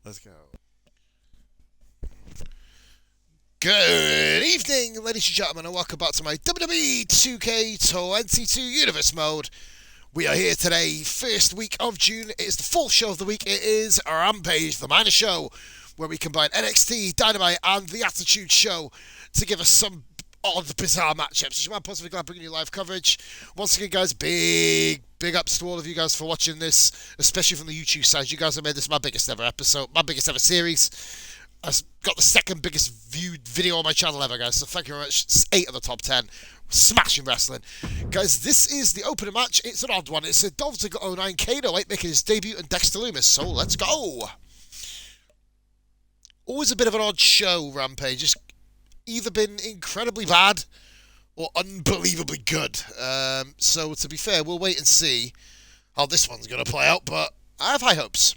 Let's go. Good evening, ladies and gentlemen, and welcome back to my Wwe 2K22 Universe mode. We are here today, first week of June. It is the fourth show of the week. It is Rampage, the minor show, where we combine NXT, Dynamite, and the Attitude Show to give us some odd, bizarre matchups. I'm possibly glad bringing you live coverage. Once again, guys, big ups to all of you guys for watching this, especially from the YouTube side. You guys have made this my biggest ever episode, my biggest ever series. I've got the second biggest viewed video on my channel ever, guys, so thank you very much. It's 8 of the top 10. Smashing wrestling. Guys, this is the opening match. It's an odd one. It's a Dolph Ziggler 09 Kano 8 making his debut and Dexter Lumis, so let's go. Always a bit of an odd show, Rampage. It's either been incredibly bad or unbelievably good. So, to be fair, we'll wait and see how this one's going to play out, but I have high hopes.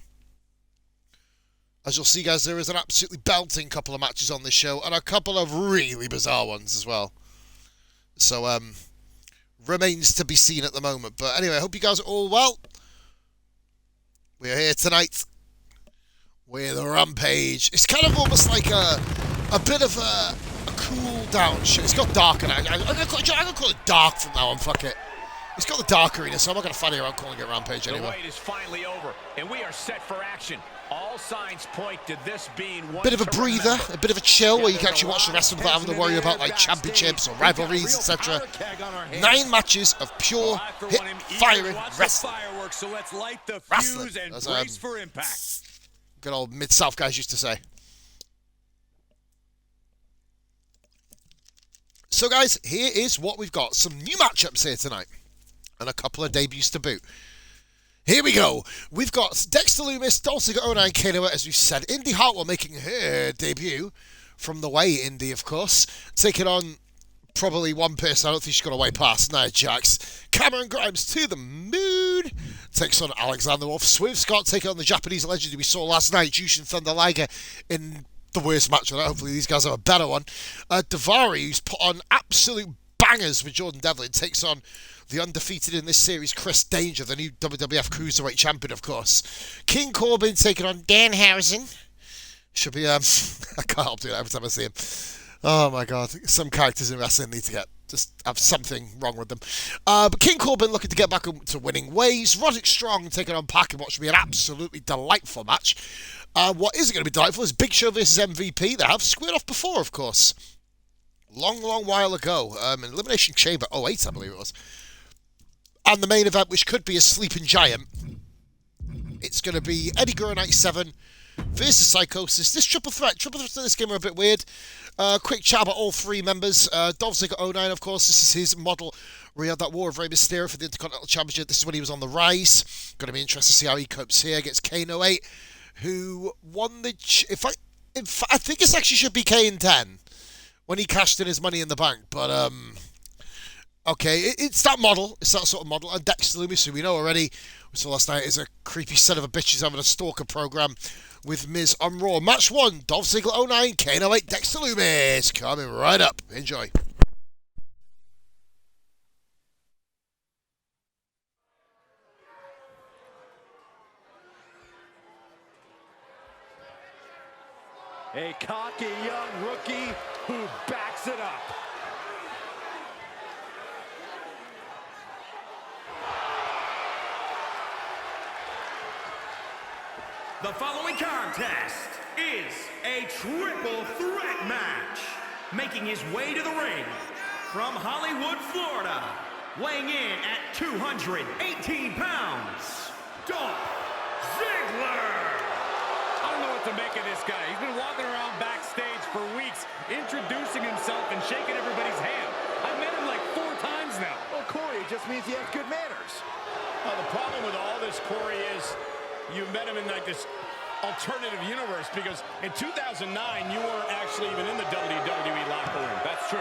As you'll see, guys, there is an absolutely belting couple of matches on this show, and a couple of really bizarre ones as well. So, remains to be seen at the moment. But anyway, I hope you guys are all well. We are here tonight with a Rampage. It's kind of almost like a bit of a cool down show. It's got dark in it. I'm going to call it dark from now on, fuck it. It's got the dark arena, so I'm not going to fanny around calling it Rampage anymore. The wait is finally over, and we are set for action. All signs point to this being one bit of a breather, a bit of a chill, where you can actually watch the wrestling without having to worry about like championships or rivalries, etc. 9 matches of pure hit-firing wrestling. So let's light the fuse and brace for impact. Good old Mid-South guys used to say. So guys, here is what we've got. Some new matchups here tonight, and a couple of debuts to boot. Here we go. We've got Dexter Lumis, Dolph Ziggler 09 Kano, as we've said. Indy Hartwell making her debut from the way Indy, of course. Taking on probably one person I don't think she's got to way past, Nia Jax. Cameron Grimes to the moon. Takes on Alexander Wolf. Swift Scott taking on the Japanese legend we saw last night, Jushin Thunder Liger, in the worst match of that. Hopefully these guys have a better one. Daivari, who's put on absolute bangers with Jordan Devlin, takes on the undefeated in this series, Chris Danger, the new WWF Cruiserweight Champion, of course. King Corbin taking on Danhausen. Should be, I can't help doing that every time I see him. Oh my god, some characters in wrestling need to just have something wrong with them. But King Corbin looking to get back to winning ways. Roderick Strong taking on Pac in what should be an absolutely delightful match. What isn't going to be delightful is Big Show versus MVP. They have squared off before, of course. Long while ago. In Elimination Chamber 08, I believe it was. And the main event, which could be a sleeping giant, it's going to be Eddie Guerrero 97 versus Psychosis. This triple threats in this game are a bit weird. Quick chat about all 3 members. Dolph Ziggler 09, of course, this is his model where he had that War of Rey Mysterio for the Intercontinental Championship. This is when he was on the rise. Going to be interesting to see how he copes here against Kano 8, who won the... I think this actually should be Kane 10 when he cashed in his money in the bank, but... Okay, it's that model. It's that sort of model. And Dexter Lumis, who we know already, we saw last night, is a creepy son of a bitch who's having a stalker program with Miz on Raw. Match 1, Dolph Ziggler 09, Kano 8, Dexter Lumis. Coming right up. Enjoy. A cocky young rookie who backs it up. The following contest is a triple threat match. Making his way to the ring from Hollywood, Florida, weighing in at 218 pounds, Dolph Ziggler. I don't know what to make of this guy. He's been walking around backstage for weeks, introducing himself and shaking everybody's hand. I've met him like 4 times now. Well, Corey, it just means he has good manners. Well, the problem with all this, Corey, is you met him in like this alternative universe, because in 2009 you weren't actually even in the WWE locker room. That's true.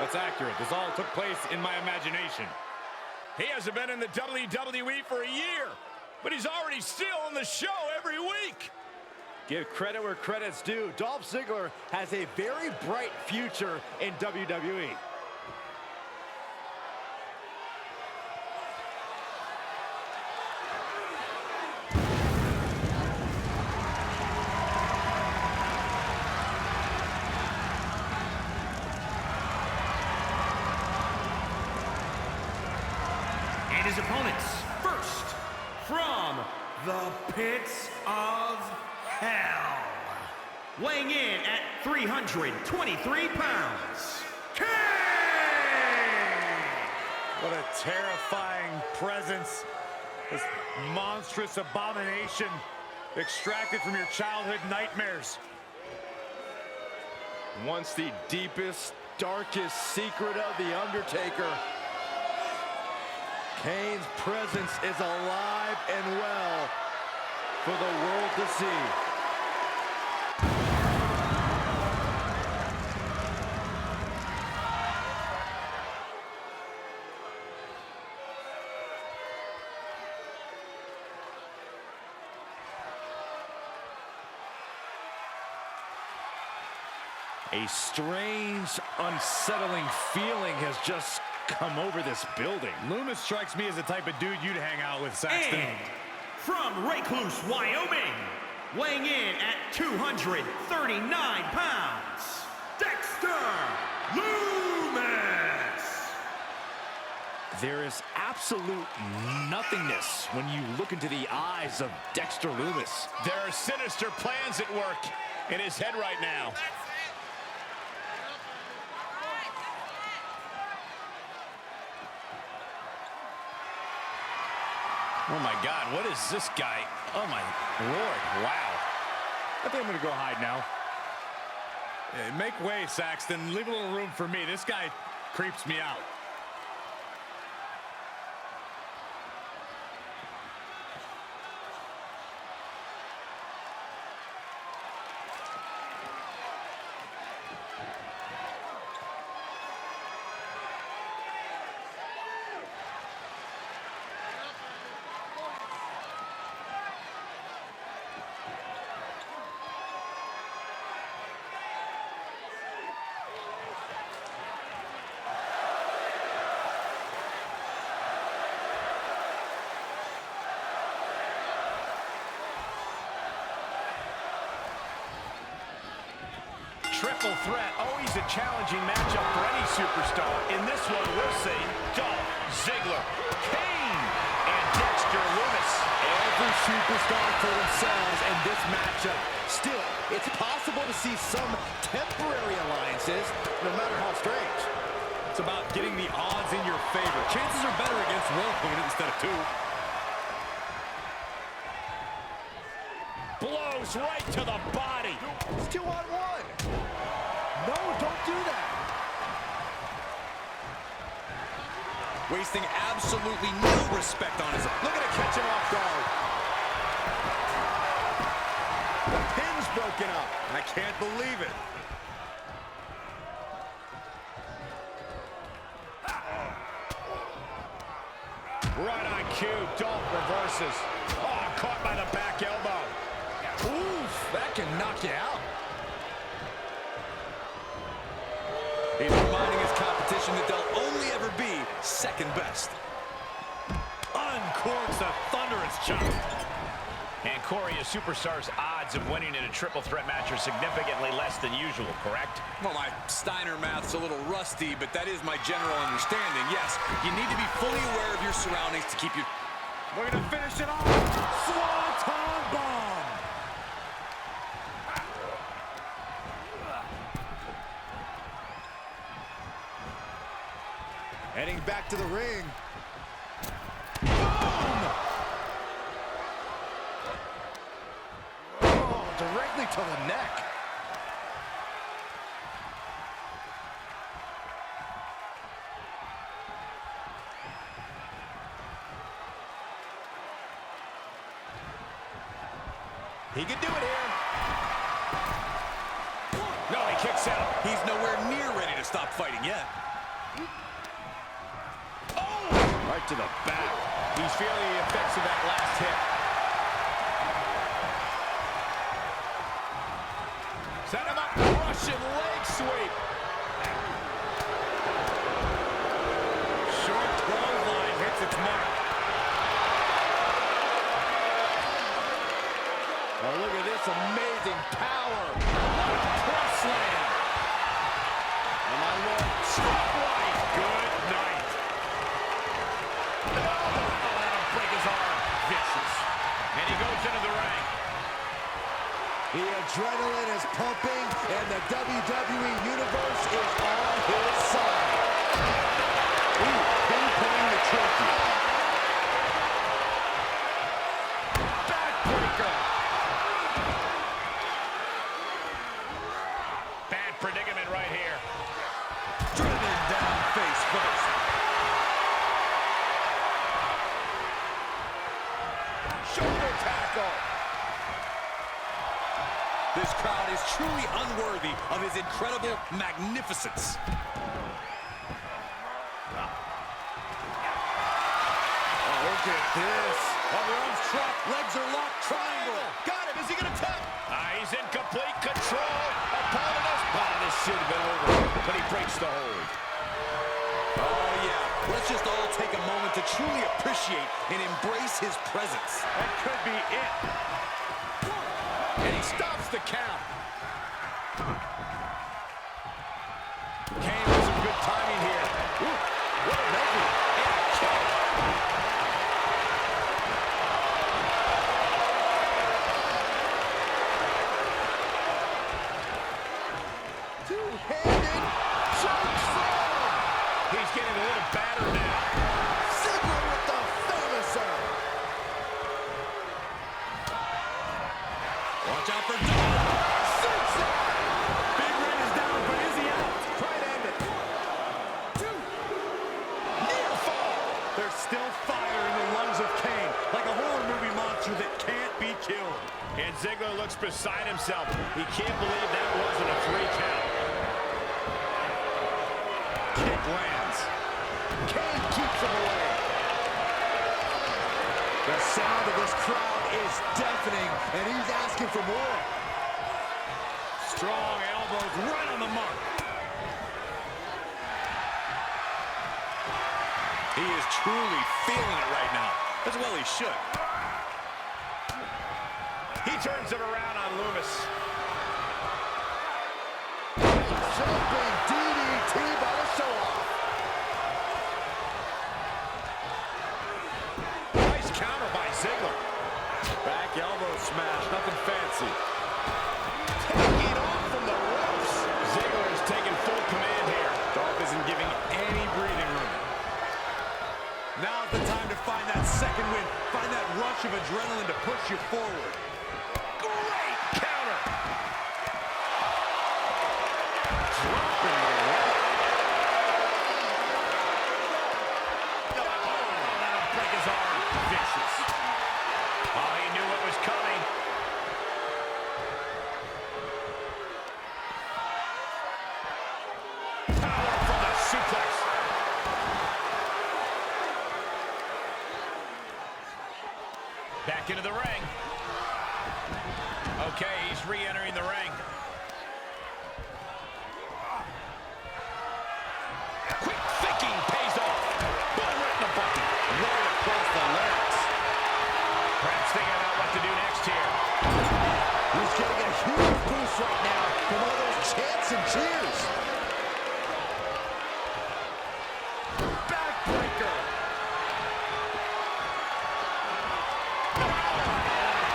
That's accurate. This all took place in my imagination. He hasn't been in the WWE for a year, but he's already still on the show every week. Give credit where credit's due. Dolph Ziggler has a very bright future in WWE. And his opponents, first, from the pits of hell, weighing in at 323 pounds, Kane! What a terrifying presence. This monstrous abomination extracted from your childhood nightmares. Once the deepest, darkest secret of The Undertaker, Kane's presence is alive and well for the world to see. A strange, unsettling feeling has just come over this building. Loomis strikes me as the type of dude you'd hang out with, Saxton. And from Recluse, Wyoming, weighing in at 239 pounds, Dexter Loomis! There is absolute nothingness when you look into the eyes of Dexter Loomis. There are sinister plans at work in his head right now. Oh my God, what is this guy? Oh my Lord, wow. I think I'm gonna go hide now. Make way, Saxton. Leave a little room for me. This guy creeps me out. Triple threat, always a challenging matchup for any superstar. In this one, we'll see Dolph Ziggler, Kane, and Dexter Loomis. Every superstar for themselves in this matchup. Still, it's possible to see some temporary alliances, no matter how strange. It's about getting the odds in your favor. Chances are better against one opponent instead of two. Blows right to the body. It's 2-on-1. No, don't do that. Wasting absolutely no respect on his... Look at it, catch him off guard. The pin's broken up. I can't believe it. Right on cue, Dolph reverses. Oh, caught by the back elbow. Oof, that can knock you out. He's reminding his competition that they'll only ever be second best. Uncorks a thunderous chop. And Corey, a superstar's odds of winning in a triple threat match are significantly less than usual, correct? Well, my Steiner math's a little rusty, but that is my general understanding. Yes, you need to be fully aware of your surroundings to keep you... We're gonna finish it off. Swanton bomb. Heading back to the ring. Oh, directly to the neck. He could do it here. No, he kicks out. He's nowhere near ready to stop fighting yet. Right to the back. He's feeling the effects of that last hit. Set him up. Russian leg sweep. Short clothesline hits its mark. Oh, look at this amazing power. Press slam. And my Lord, strike right. Good night. Oh, adrenaline is pumping, and the WWE Universe is on his side. Ooh, pinpointing the trophy. Backbreaker. Bad predicament right here. Driven down face first. Shoulder tackle. This crowd is truly unworthy of his incredible magnificence. Oh, look at this. Oh, the arms trapped, legs are locked, triangle. Got him, is he gonna tap? He's in complete control. Opponent is... this should have been over, but he breaks the hold. Oh, yeah. Let's just all take a moment to truly appreciate and embrace his presence. That could be it. And he stops the count. Kane with some good timing here. Ooh, what a measure. And a kick. Two-handed choke slam. He's getting a little battered now. Ziggler with the finisher. Watch out for Big Red is down, but is he out? Try to end it. Two. Near fall. There's still fire in the lungs of Kane, like a horror movie monster that can't be killed. And Ziggler looks beside himself. He can't believe that wasn't a 3 count. Kick lands. Kane keeps him away. The sound of this crowd is deafening, and he's asking for more. Strong elbows right on the mark. He is truly feeling it right now. As well he should. He turns it around on Loomis. Jumping DDT by the show-off. Nice counter by Ziggler. Back elbow smash, nothing fancy. Taking off from the ropes. Ziggler is taking full command here. Dolph isn't giving any breathing room. Now's the time to find that second win. Find that rush of adrenaline to push you forward. Great counter. Dropping the leg. That'll break his arm. Vicious. Oh, he knew what was coming. Power from the suplex. Back into the ring. Okay, he's re-entering the ring. Quick thinking pays off. Boom, right in the button. Right across the larynx. Perhaps figuring out what to do next here. He's getting a huge boost right now from all those chants and cheers. Backbreaker.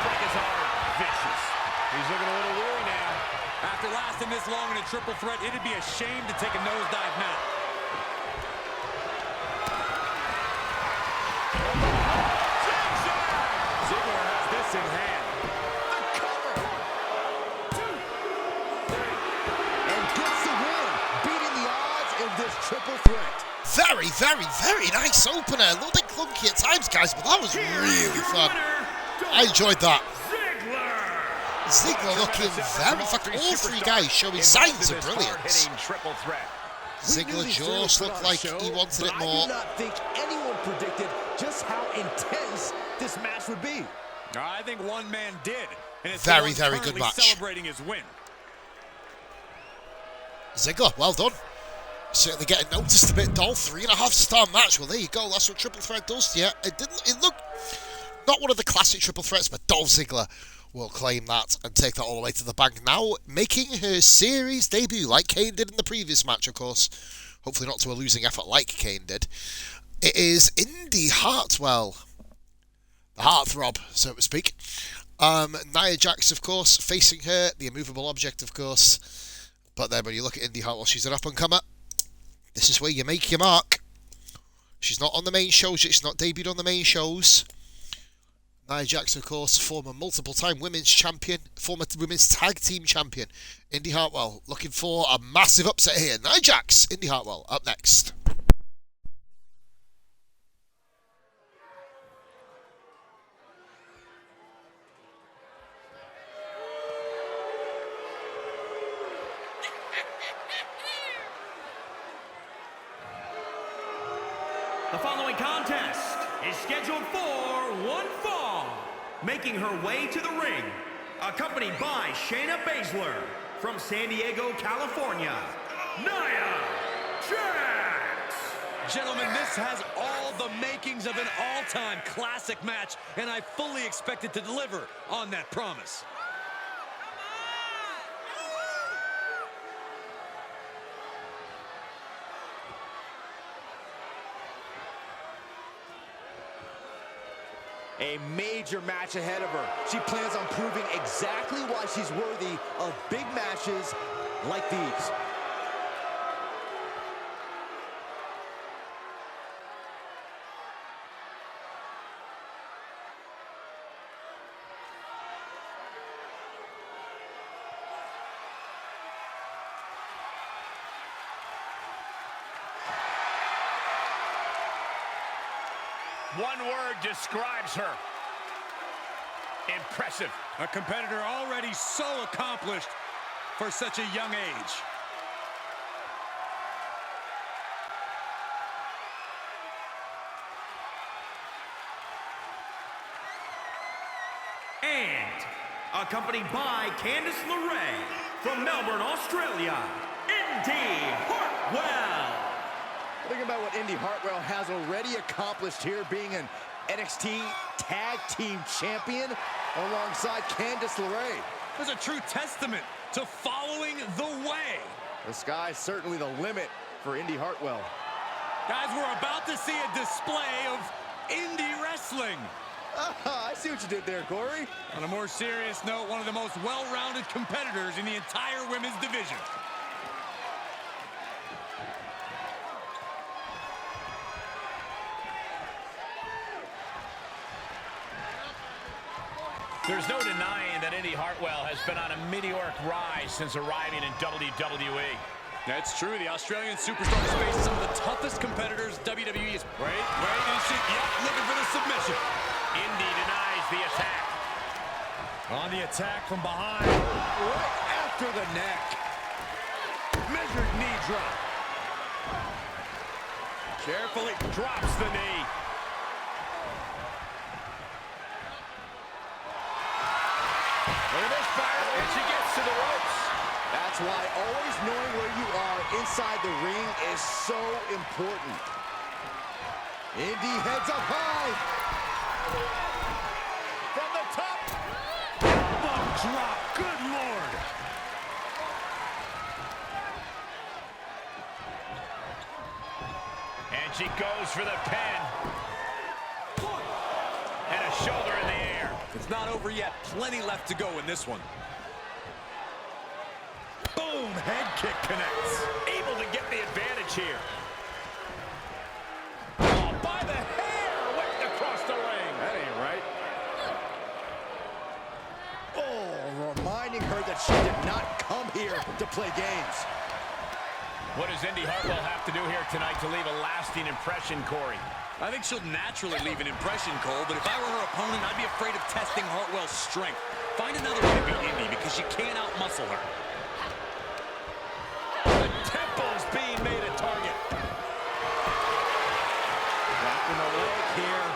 Break his arm. Vicious. He's looking a little weary now. After lasting this long in a triple threat, it'd be a shame to take a nosedive now. Ziggler has this in hand. The cover. 2, 3. And gets the win, beating the odds in this triple threat. Very, very, very nice opener. A little bit clunky at times, guys, but that was really fun. I enjoyed that. Ziggler looking very... In fact, all 3 guys showing signs of brilliance. Triple threat. Ziggler just looked like he wanted it more. I do not think anyone predicted just how intense this match would be. I think one man did. And it's Very, very good match. Celebrating his win. Ziggler, well done. Certainly getting noticed a bit, Dolph. 3.5-star match. Well, there you go. That's what triple threat does to you. It looked not one of the classic triple threats, but Dolph Ziggler will claim that and take that all the way to the bank. Now making her series debut, like Kane did in the previous match, of course. Hopefully not to a losing effort like Kane did. It is Indy Hartwell, the heartthrob, so to speak. Nia Jax, of course, facing her, the immovable object, of course. But then when you look at Indy Hartwell, she's an up-and-comer. This is where you make your mark. She's not on the main shows yet. She's not debuted on the main shows. Nia Jax, of course, former multiple-time women's champion, former women's tag team champion. Indy Hartwell looking for a massive upset here. Nia Jax, Indy Hartwell, up next. The following contest is scheduled for one fall. Making her way to the ring, accompanied by Shayna Baszler from San Diego, California, Nia Jax. Gentlemen, this has all the makings of an all-time classic match, and I fully expect it to deliver on that promise. A major match ahead of her. She plans on proving exactly why she's worthy of big matches like these. One word describes her. Impressive. A competitor already so accomplished for such a young age. And accompanied by Candice LeRae from Melbourne, Australia, Indy Hartwell. Think about what Indy Hartwell has already accomplished here, being an NXT Tag Team Champion alongside Candice LeRae. It was a true testament to following the way. The sky's certainly the limit for Indy Hartwell. Guys, we're about to see a display of indie wrestling. I see what you did there, Corey. On a more serious note, one of the most well-rounded competitors in the entire women's division. There's no denying that Indy Hartwell has been on a meteoric rise since arriving in WWE. That's true. The Australian superstar has faced some of the toughest competitors WWE is. Wait, and she, looking for the submission. Indy denies the attack. On the attack from behind. Right after the neck. Measured knee drop. Carefully drops the knee. Look at this fire. And she gets to the ropes. That's why always knowing where you are inside the ring is so important. Indy heads up high. From the top. Elbow drop. Good Lord. And she goes for the pin. And a shoulder in the air. It's not over yet. Plenty left to go in this one. Boom. Head kick connects. Able to get the advantage here. Oh, by the hair. Whipped across the ring. That ain't right. Oh, reminding her that she did not come here to play games. What does Indy Hartwell have to do here tonight to leave a lasting impression, Corey? I think she'll naturally leave an impression, Cole, but if I were her opponent, I'd be afraid of testing Hartwell's strength. Find another way to beat Indy because you can't outmuscle her. The temple's being made a target. Dropping the leg here.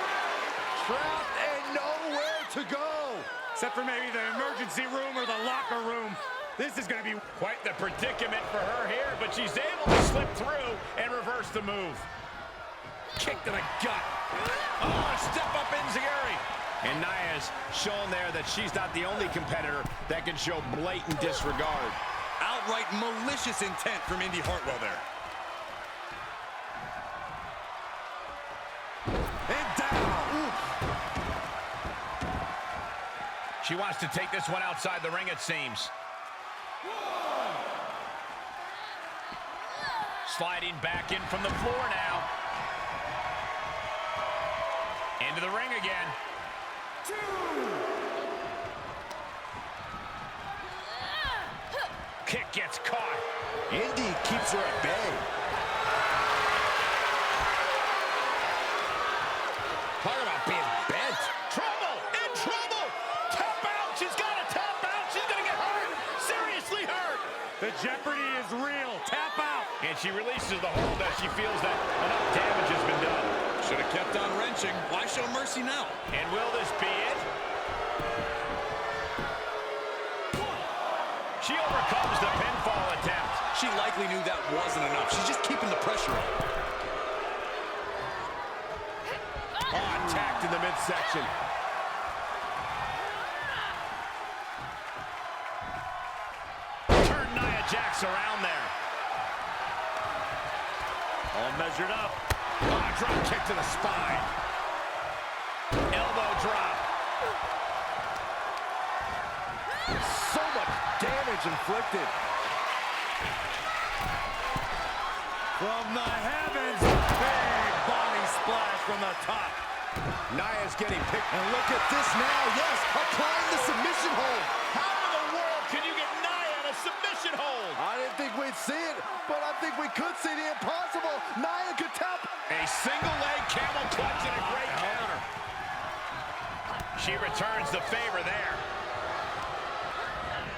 Trapped and nowhere to go. Except for maybe the emergency room or the locker room. This is going to be Quite the predicament for her here, but she's able to slip through and reverse the move. Kick to the gut. Oh, a step up enziguri. And Nia's shown there that she's not the only competitor that can show blatant disregard. Outright malicious intent from Indy Hartwell there. And down. She wants to take this one outside the ring, it seems. Sliding back in from the floor now. Into the ring again. 2. Kick gets caught. Indy keeps her at bay. Talk about being bent. Trouble! In trouble! Tap out! She's got to tap out! She's going to get hurt! Seriously hurt! The jeopardy is real. Tap out. And she releases the hold as she feels that enough damage has been done. Should have kept on wrenching. Why show mercy now? And will this be it? She overcomes the pinfall attempt. She likely knew that wasn't enough. She's just keeping the pressure on. Oh, attacked in the midsection. Turn Nia Jax around there. All measured up. Oh, drop kick to the spine. Elbow drop. So much damage inflicted. From the heavens, big body splash from the top. Nia's getting picked. And look at this now. Yes, applying the submission hold. How in the world can you get Nia in a submission hold? I didn't think we'd see it, but I think we could see the impossible. Nia could tap. A single leg camel clutch and a great counter. She returns the favor there.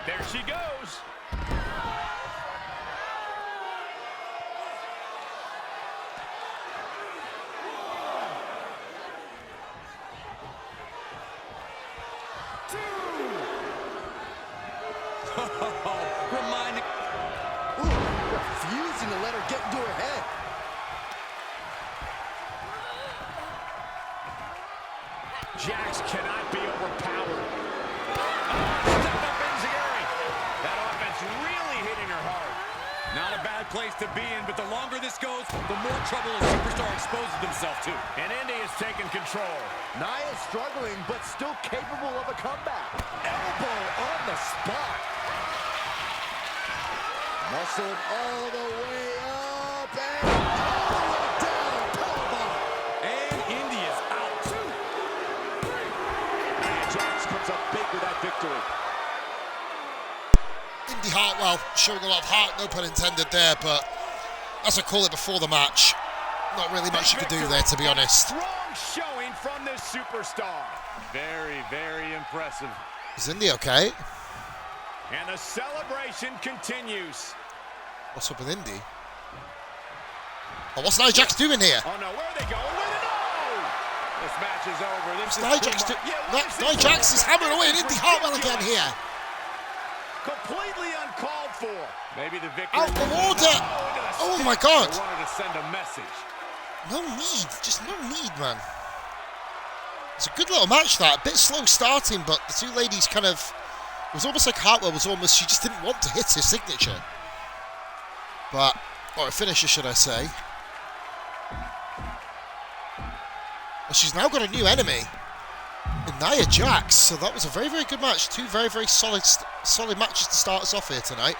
There she goes. Reminding. Refusing to let her get into her head. Jax cannot be overpowered. Step up Enziguri. That offense really hitting her hard. Not a bad place to be in, but the longer this goes, the more trouble a superstar exposes himself to. And Indy is taking control. Nia's struggling, but still capable of a comeback. Elbow on the spot. Muscled all the way up and all the way down. Powerbomb. And Indy is out. Nia Jax comes up big with that victory. Indy Hartwell showing a lot of heart, no pun intended there, but as I call it before the match, not really much you could do there, to be honest. Strong showing from this superstar. Very, very impressive. Is Indy okay? And the celebration continues. What's up with Indy? Oh, what's Nia Jax doing here? Oh no, where are they going with it? No! This match is over. What's Nia Jax doing? Nia Jax is hammering away at Indy Hartwell again here. Completely uncalled for. Maybe the victory. Out of order! Oh my god! I wanted to send a message. No need, just no need, man. It's a good little match, that. A bit slow starting, but the two ladies kind of... It was almost like Hartwell was almost... She just didn't want to hit his signature. But... Or a finisher, should I say. But she's now got a new enemy. In Nia Jax. So that was a very, very good match. Two very, very solid matches to start us off here tonight.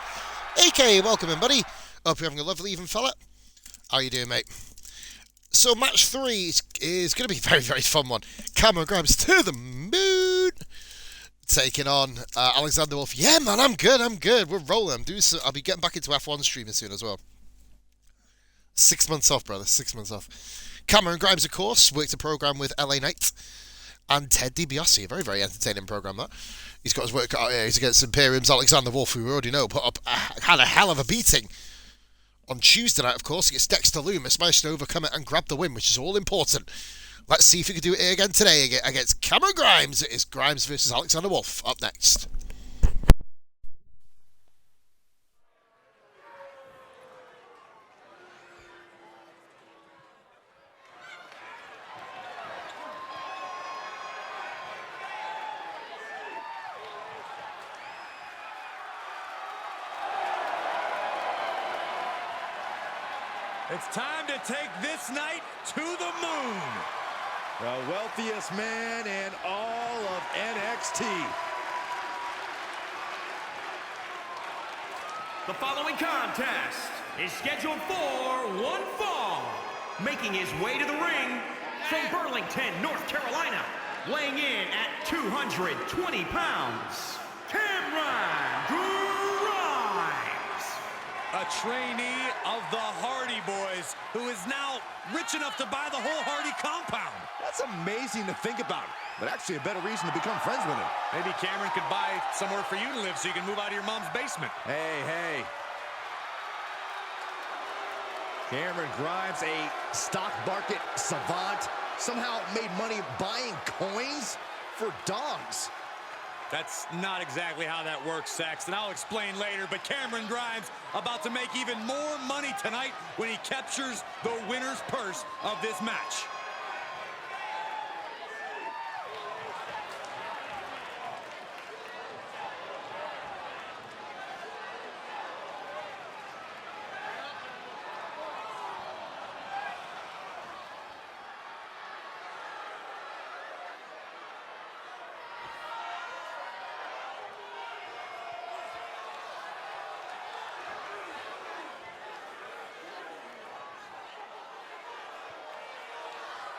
AKA, welcome in, buddy. Hope you're having a lovely evening, fella. How you doing, mate? So match 3 is going to be a very, very fun one. Cameron Grimes to the moon. Taking on Alexander Wolf. Yeah, man, I'm good. We're rolling. I'll be getting back into F1 streaming soon as well. 6 months off, brother. 6 months off. Cameron Grimes, of course, worked a program with LA Knight and Ted DiBiase. A very, very entertaining program, that. He's got his work out here. He's against Imperium's Alexander Wolf, who we already know put up had a hell of a beating. On Tuesday night, of course, against Dexter Lumis, managed to overcome it and grab the win, which is all important. Let's see if he can do it again today against Cameron Grimes. It is Grimes versus Alexander Wolf up next. It's time to take this night to the moon. The wealthiest man in all of NXT. The following contest is scheduled for one fall. Making his way to the ring from Burlington, North Carolina, weighing in at 220 pounds, Cameron Grimes. A trainee of the Hardy Boys, who is now rich enough to buy the whole Hardy compound. That's amazing to think about, but actually a better reason to become friends with him. Maybe Cameron could buy somewhere for you to live so you can move out of your mom's basement. Hey. Cameron Grimes, a stock market savant, somehow made money buying coins for dogs. That's not exactly how that works, Saxton. I'll explain later, but Cameron Grimes about to make even more money tonight when he captures the winner's purse of this match.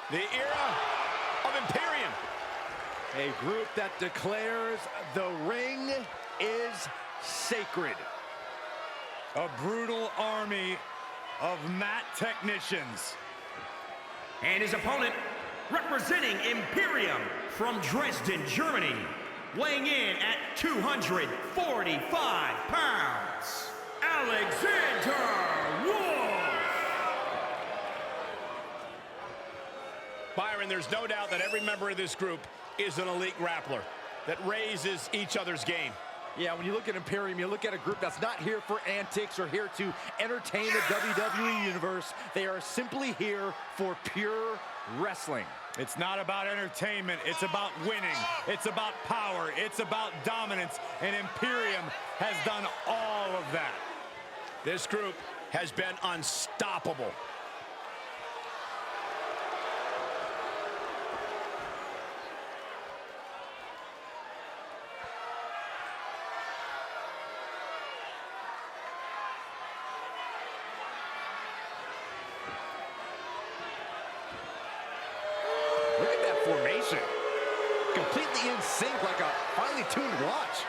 The era of Imperium. A group that declares the ring is sacred. A brutal army of mat technicians. And his opponent, representing Imperium from Dresden, Germany, weighing in at 245 pounds, Alexander Wolf. Byron, there's no doubt that every member of this group is an elite grappler that raises each other's game. Yeah, when you look at Imperium, you look at a group that's not here for antics or here to entertain the WWE Universe. They are simply here for pure wrestling. It's not about entertainment, it's about winning. It's about power, it's about dominance, and Imperium has done all of that. This group has been unstoppable. Look at that formation. Completely in sync, like a finely tuned watch.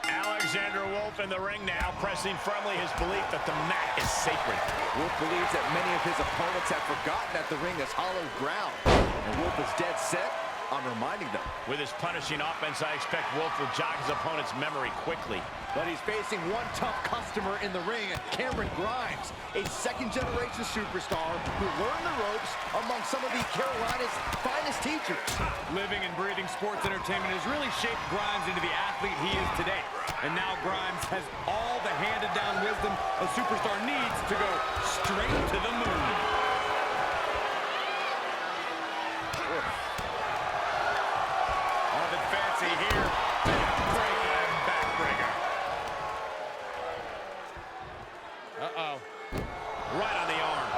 Alexander Wolf in the ring now, pressing firmly his belief that the mat is sacred. Wolf believes that many of his opponents have forgotten that the ring is hollow ground. And Wolf is dead set on reminding them. With his punishing offense, I expect Wolf will jog his opponent's memory quickly. But he's facing one tough customer in the ring, Cameron Grimes, a second-generation superstar who learned the ropes among some of the Carolina's finest teachers. Living and breathing sports entertainment has really shaped Grimes into the athlete he is today. And now Grimes has all the handed-down wisdom a superstar needs to go straight to the moon. Nothing fancy here. Backbreaker and backbreaker. Uh-oh. Right on the arm.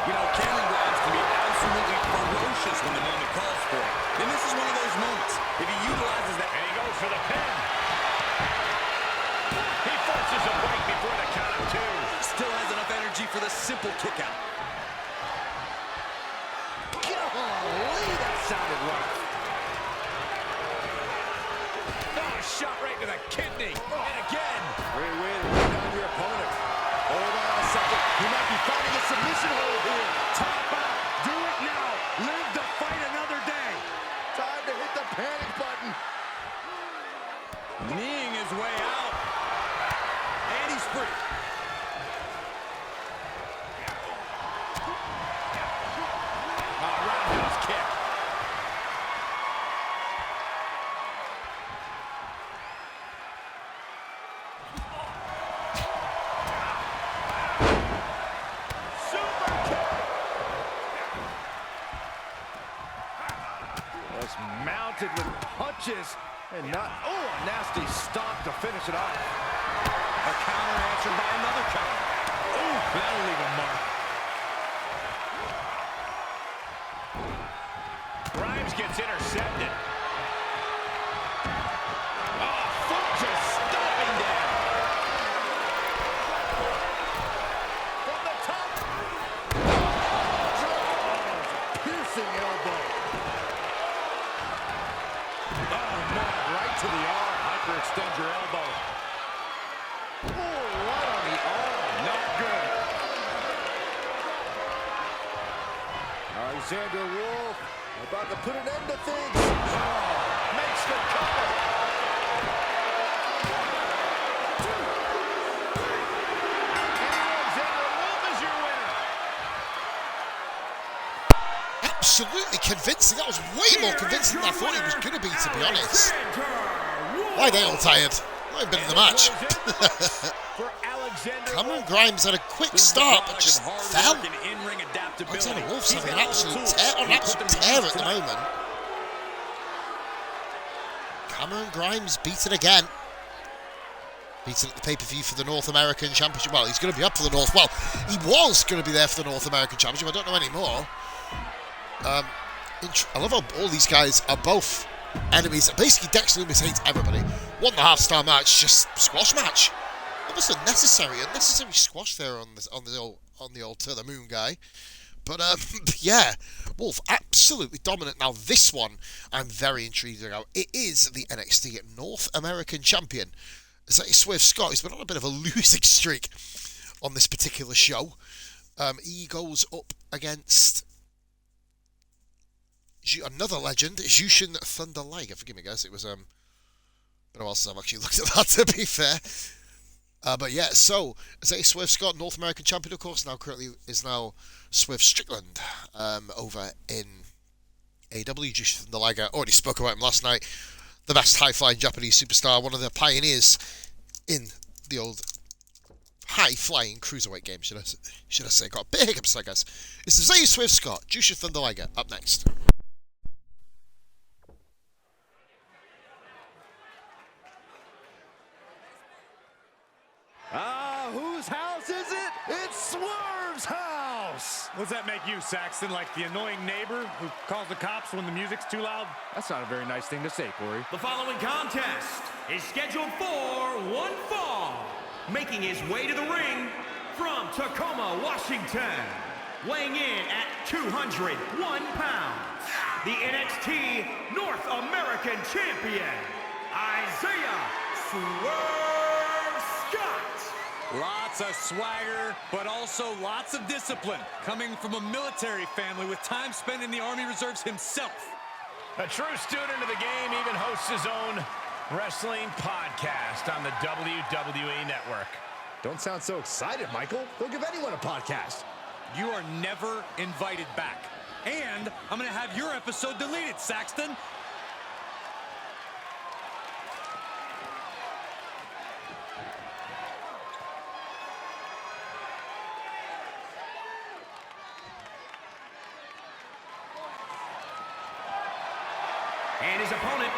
You know, Cameron Grimes can be absolutely ferocious when the moment calls for it. And this is one of those moments. If he utilizes that... And he goes for the pin. He forces a break before the count of two. Still has enough energy for the simple kick out. Golly, that sounded rough. Oh, shot right to the kidney. And again. Great way to run down your opponent. Hold on a second. He might be finding a submission hold here. Tap out. Do it now. Live to fight another day. Time to hit the panic button. Kneeing his way out. And he's free. Roundhouse kick. Super kick. punches. And not, oh, a nasty stop to finish it off. A counter answered by another counter. Ooh, that'll leave a mark. Grimes gets intercepted. Oh, foot just stomping down. From the top. Piercing elbow. Oh, no, right to the arm. Hyperextend your elbow. Oh, right on the arm. Not good. Alexander Wolf about to put an end to things. Oh, makes the cover. Alexander Wolf is your winner. Absolutely convincing. That was way more convincing than I thought it was going to be, to be honest. Why are they all tired? I've been in the match. For Alexander Cameron Grimes had a quick start, but just fell. In-ring adaptability. Alexander Wolf's having an absolute tear at the moment. Cameron Grimes beaten again. Beaten at the pay-per-view for the North American Championship. Well, he's going to be up for the North. Well, he was going to be there for the North American Championship. I don't know anymore. I love how all these guys are both enemies. Basically, Dexter Lumis hates everybody. 1.5-star match, just squash match. Almost unnecessary squash there on the old To The Moon guy. But yeah, Wolf absolutely dominant. Now this one, I'm very intrigued about. It is the NXT North American Champion. Swerve Scott, who's been on a bit of a losing streak on this particular show. He goes up against another legend, Jushin Thunder Liger. Forgive me, guys. It was been a while since I've actually looked at that, to be fair. But yeah, so Swerve Scott, North American Champion, of course, currently is Swerve Strickland over in AEW. Jushin Thunder Liger, already spoke about him last night. The best high-flying Japanese superstar, one of the pioneers in the old high-flying cruiserweight game, should I say. Got a big hiccups, I guess. It's Swerve Scott, Jushin Thunder Liger, up next. Whose house is it? It's Swerve's house. What does that make you, Saxton? Like the annoying neighbor who calls the cops when the music's too loud? That's not a very nice thing to say, Corey. The following contest is scheduled for one fall. Making his way to the ring from Tacoma, Washington. Weighing in at 201 pounds. The NXT North American Champion, Isaiah Swerve Scott. Lots of swagger, but also lots of discipline. Coming from a military family with time spent in the Army Reserves himself. A true student of the game, even hosts his own wrestling podcast on the WWE Network. Don't sound so excited, Michael. They'll give anyone a podcast. You are never invited back. And I'm going to have your episode deleted, Saxton. And his opponent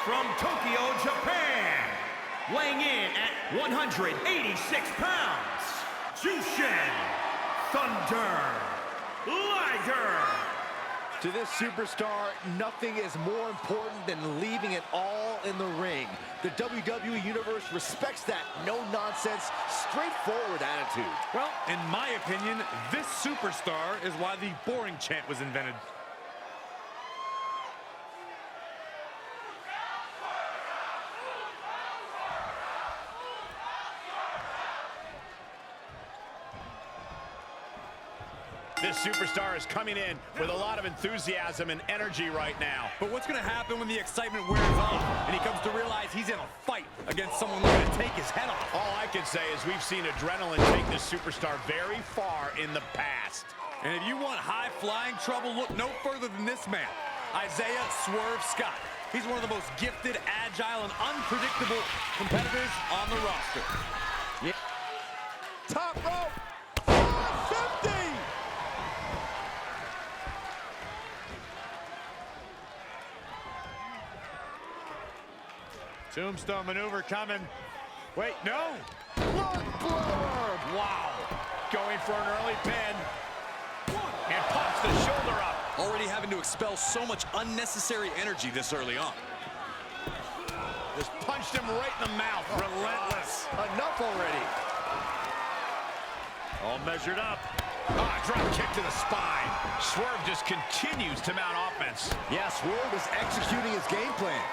from Tokyo, Japan, weighing in at 186 pounds, Jushin Thunder Liger. To this superstar, nothing is more important than leaving it all in the ring. The WWE Universe respects that no-nonsense, straightforward attitude. Well, in my opinion, this superstar is why the boring chant was invented. This superstar is coming in with a lot of enthusiasm and energy right now. But what's going to happen when the excitement wears off and he comes to realize he's in a fight against someone who's going to take his head off? All I can say is we've seen adrenaline take this superstar very far in the past. And if you want high-flying trouble, look no further than this man, Isaiah Swerve Scott. He's one of the most gifted, agile, and unpredictable competitors on the roster. Yeah. Top rope. 50. Tombstone maneuver coming. Wait, no. Lung blower. Wow. Going for an early pin. And pops the shoulder up. Already having to expel so much unnecessary energy this early on. Just punched him right in the mouth. Relentless. Enough already. All measured up. Drop kick to the spine. Swerve just continues to mount offense. Yeah, Swerve is executing his game plan.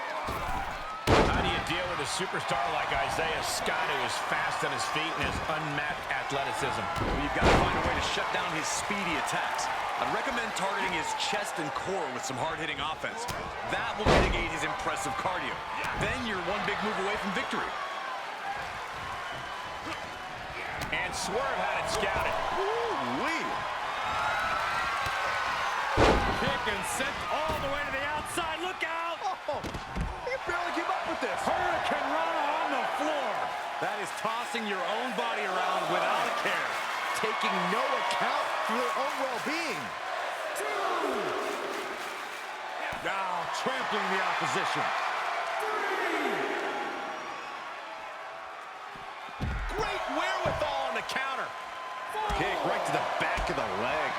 How do you deal with a superstar like Isaiah Scott, who is fast on his feet and has unmatched athleticism? Well, you've got to find a way to shut down his speedy attacks. I'd recommend targeting his chest and core with some hard-hitting offense. That will mitigate his impressive cardio. Then you're one big move away from victory. And Swerve had it scouted. Ooh-wee. Kick and sent all the way to the outside. Look out! Oh, he barely came up with this. Hurricane Rana on the floor. That is tossing your own body around without a care. Taking no account for their own well-being. Now trampling the opposition. Great wherewithal on the counter. Kick right to the back of the leg.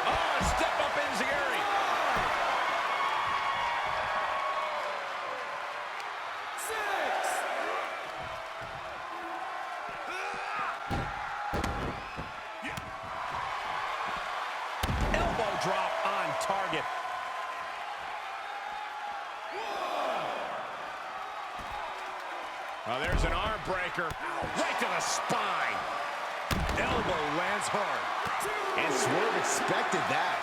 Oh, step up enziguri. Elbow drop on target. Oh, there's an arm breaker. Right to the spine. Elbow lands hard. And Swerve expected that.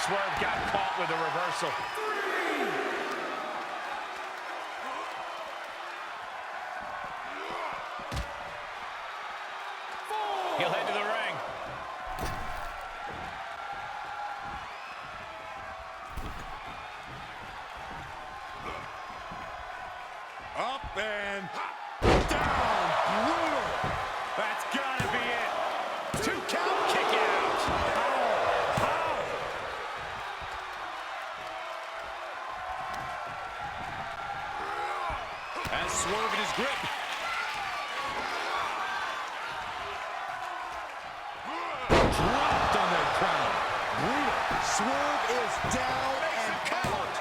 Swerve got caught with a reversal. He'll head to the ring. Up and down. Brutal. That's gotta be it. 2 count, kick out. How? And Swerve in his grip. Dropped on their crown. Brutal. Swerve is down and count.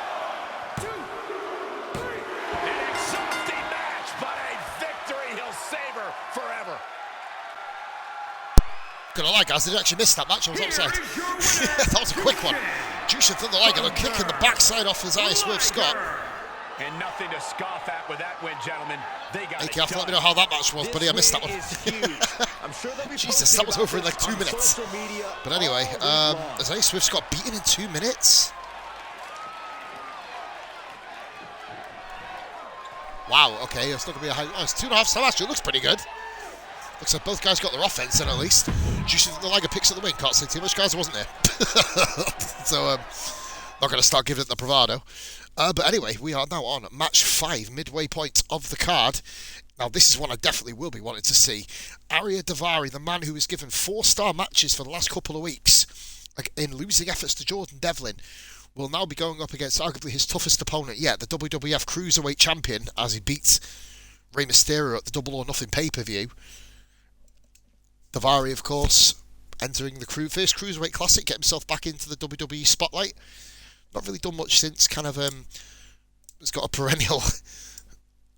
An exhausting match, but a victory he'll savor forever. Gonna lie, guys, I did actually miss that match. I was upset. That was a quick one. Jushin Thunder Liger, a kick in the backside off his eye, Swerve Scott. And nothing to scoff at with that win, gentlemen. They got Hey, you it have to let me know done. how that match was, buddy. I missed that one. I'm sure they'll be Jesus, that was over in like 2 minutes. But anyway, Isaiah Swerve Scott beaten in 2 minutes. Wow, okay, it's not going to be a high... Oh, it's 2.5 star match. It looks pretty good. Looks like both guys got their offense in, at least. Jushin the Liger picks up the win. Can't say too much, guys. I wasn't there. So, not going to start giving it the bravado. But anyway, we are now on match 5, midway point of the card. Now, this is one I definitely will be wanting to see. Ariya Daivari, the man who was given 4-star matches for the last couple of weeks in losing efforts to Jordan Devlin, will now be going up against arguably his toughest opponent yet, the WWF Cruiserweight Champion, as he beats Rey Mysterio at the Double or Nothing pay-per-view. Daivari, of course, entering the first Cruiserweight Classic, get himself back into the WWE spotlight. Not really done much since, kind of, he's got a perennial,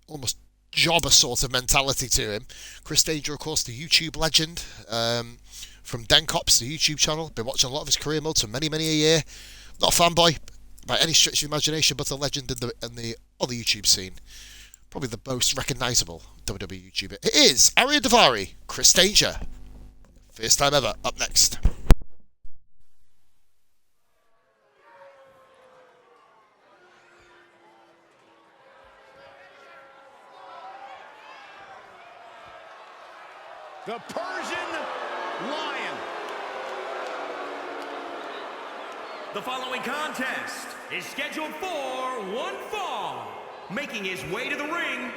almost jobber sort of mentality to him. Chris Danger, of course, the YouTube legend, from Den Cops, the YouTube channel. Been watching a lot of his career modes for many, many a year. Not a fanboy by any stretch of the imagination, but a legend in the other YouTube scene. Probably the most recognisable WWE YouTuber. It is Ariya Daivari, Chris Danger. First time ever, up next. The Persian Lion. The following contest is scheduled for one fall. Making his way to the ring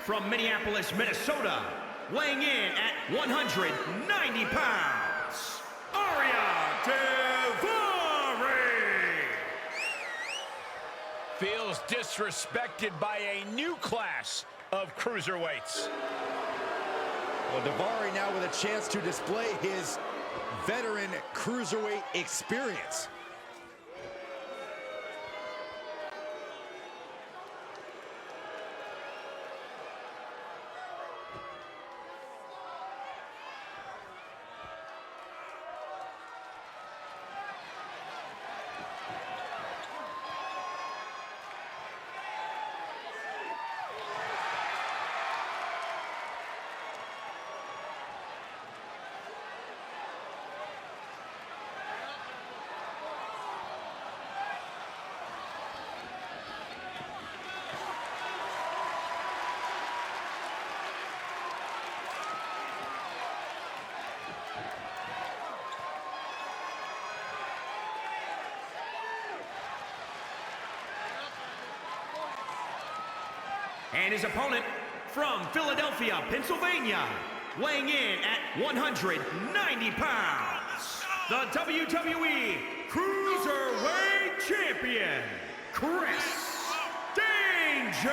from Minneapolis, Minnesota, weighing in at 190 pounds, disrespected by a new class of cruiserweights. Well, Daivari now with a chance to display his veteran cruiserweight experience. And his opponent from Philadelphia, Pennsylvania, weighing in at 190 pounds, the WWE Cruiserweight Champion, Chris Danger.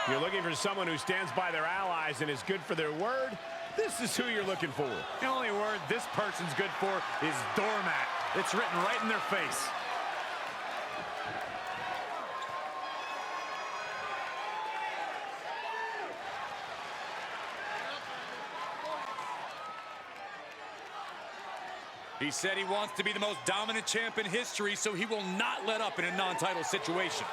You're looking for someone who stands by their allies and is good for their word? This is who you're looking for. The only word this person's good for is doormat. It's written right in their face. He said he wants to be the most dominant champ in history, so he will not let up in a non-title situation.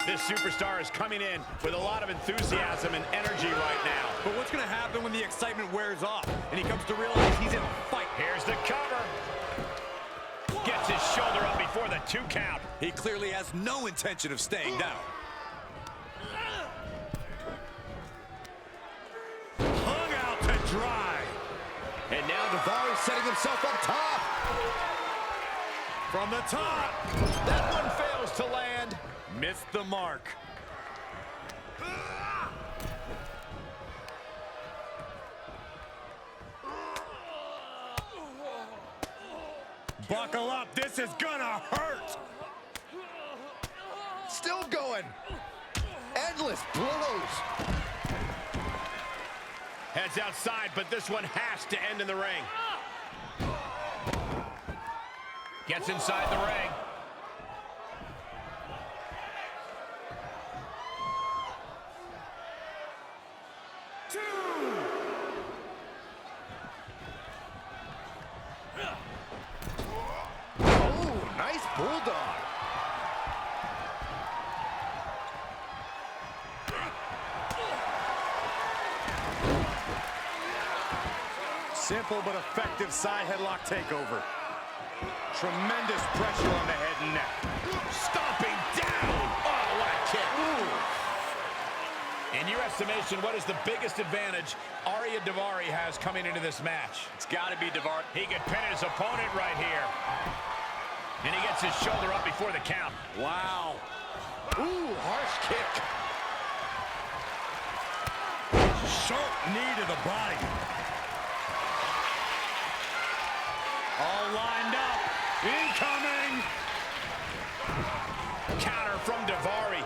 This superstar is coming in with a lot of enthusiasm and energy right now. But what's going to happen when the excitement wears off and he comes to realize he's in a fight? Here's the cover. Gets his shoulder up before the 2 count. He clearly has no intention of staying down. Hung out to dry. And now Daivari setting himself up top. From the top. That one fails to land. Missed the mark. Buckle up, this is gonna hurt. Still going. Endless blows. Heads outside, but this one has to end in the ring. Gets inside the ring. Bulldog. Simple but effective side headlock takeover. Tremendous pressure on the head and neck. Stomping down. Oh, what a kick. Ooh. In your estimation, what is the biggest advantage Daivari has coming into this match? It's got to be Daivari. He could pin his opponent right here. And he gets his shoulder up before the count. Wow. Ooh, harsh kick. Sharp knee to the body. All lined up. Incoming. Counter from Daivari.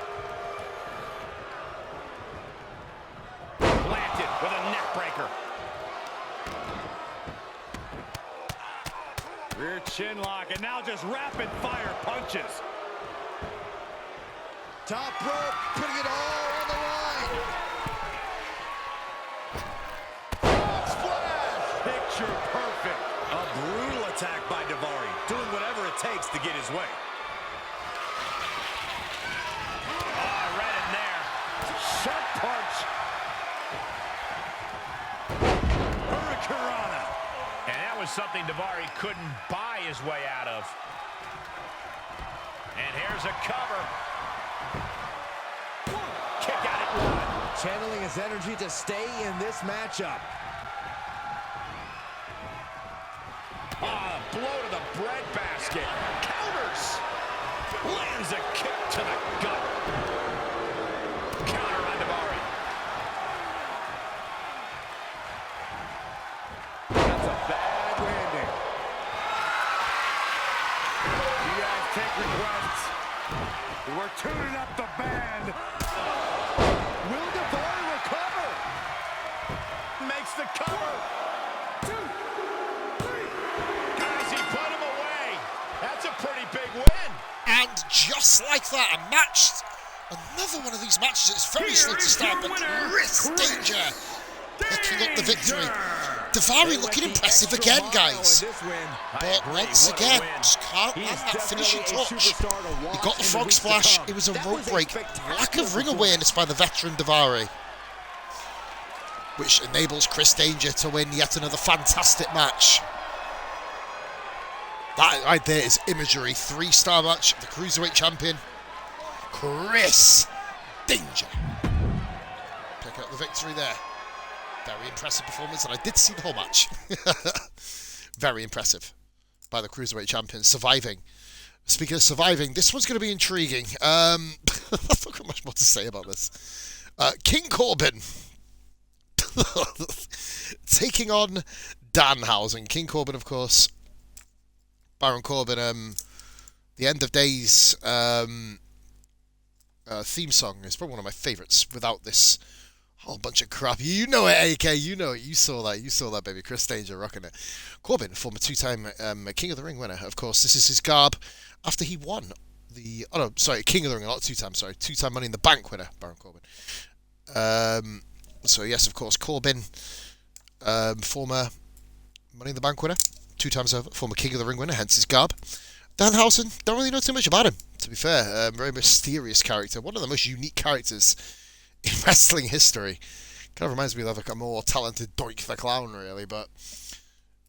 Planted with a neck breaker. Rear chin lock, and now just rapid fire punches. Top rope, putting it all on the line. Splash! Picture perfect. A brutal attack by Daivari, doing whatever it takes to get his way. Oh, right in there. was something Daivari couldn't buy his way out of. And here's a cover. Kick out at one. Channeling his energy to stay in this matchup. Blow to the breadbasket. Counters. Lands a kick to the gut. Counter on Daivari. That's a bad landing. You guys take requests. We're tuning up the band. Will Daivari recover? Makes the cover. 2, 3. Guys, he put him away. That's a pretty big win. And just like that, a match, another one of these matches that's very slow to start, but Chris Danger picking up the victory. Daivari looking impressive again, guys. But once again, just can't land that finishing touch. He got the frog splash, it was a rope break. Lack of ring awareness by the veteran Daivari, which enables Chris Danger to win yet another fantastic match. That right there is imagery. 3-star match. The Cruiserweight Champion, Chris Danger, pick up the victory there. Very impressive performance, and I did see the whole match. Very impressive by the Cruiserweight Champion, surviving. Speaking of surviving, this one's going to be intriguing. I've not got much more to say about this. King Corbin taking on Danhausen. King Corbin, of course. Baron Corbin, the End of Days theme song is probably one of my favourites. Without this whole bunch of crap, you know it, AK, you know it. You saw that, baby. Chris Danger rocking it. Corbin, former 2-time King of the Ring winner, of course. This is his garb after he won the King of the Ring, not 2-time, 2-time Money in the Bank winner, Baron Corbin. So yes, of course, Corbin, former Money in the Bank winner. 2 times over, former King of the Ring winner, hence his garb. Danhausen, don't really know too much about him, to be fair. Very mysterious character, one of the most unique characters in wrestling history. Kind of reminds me of like a more talented Doink the Clown, really, but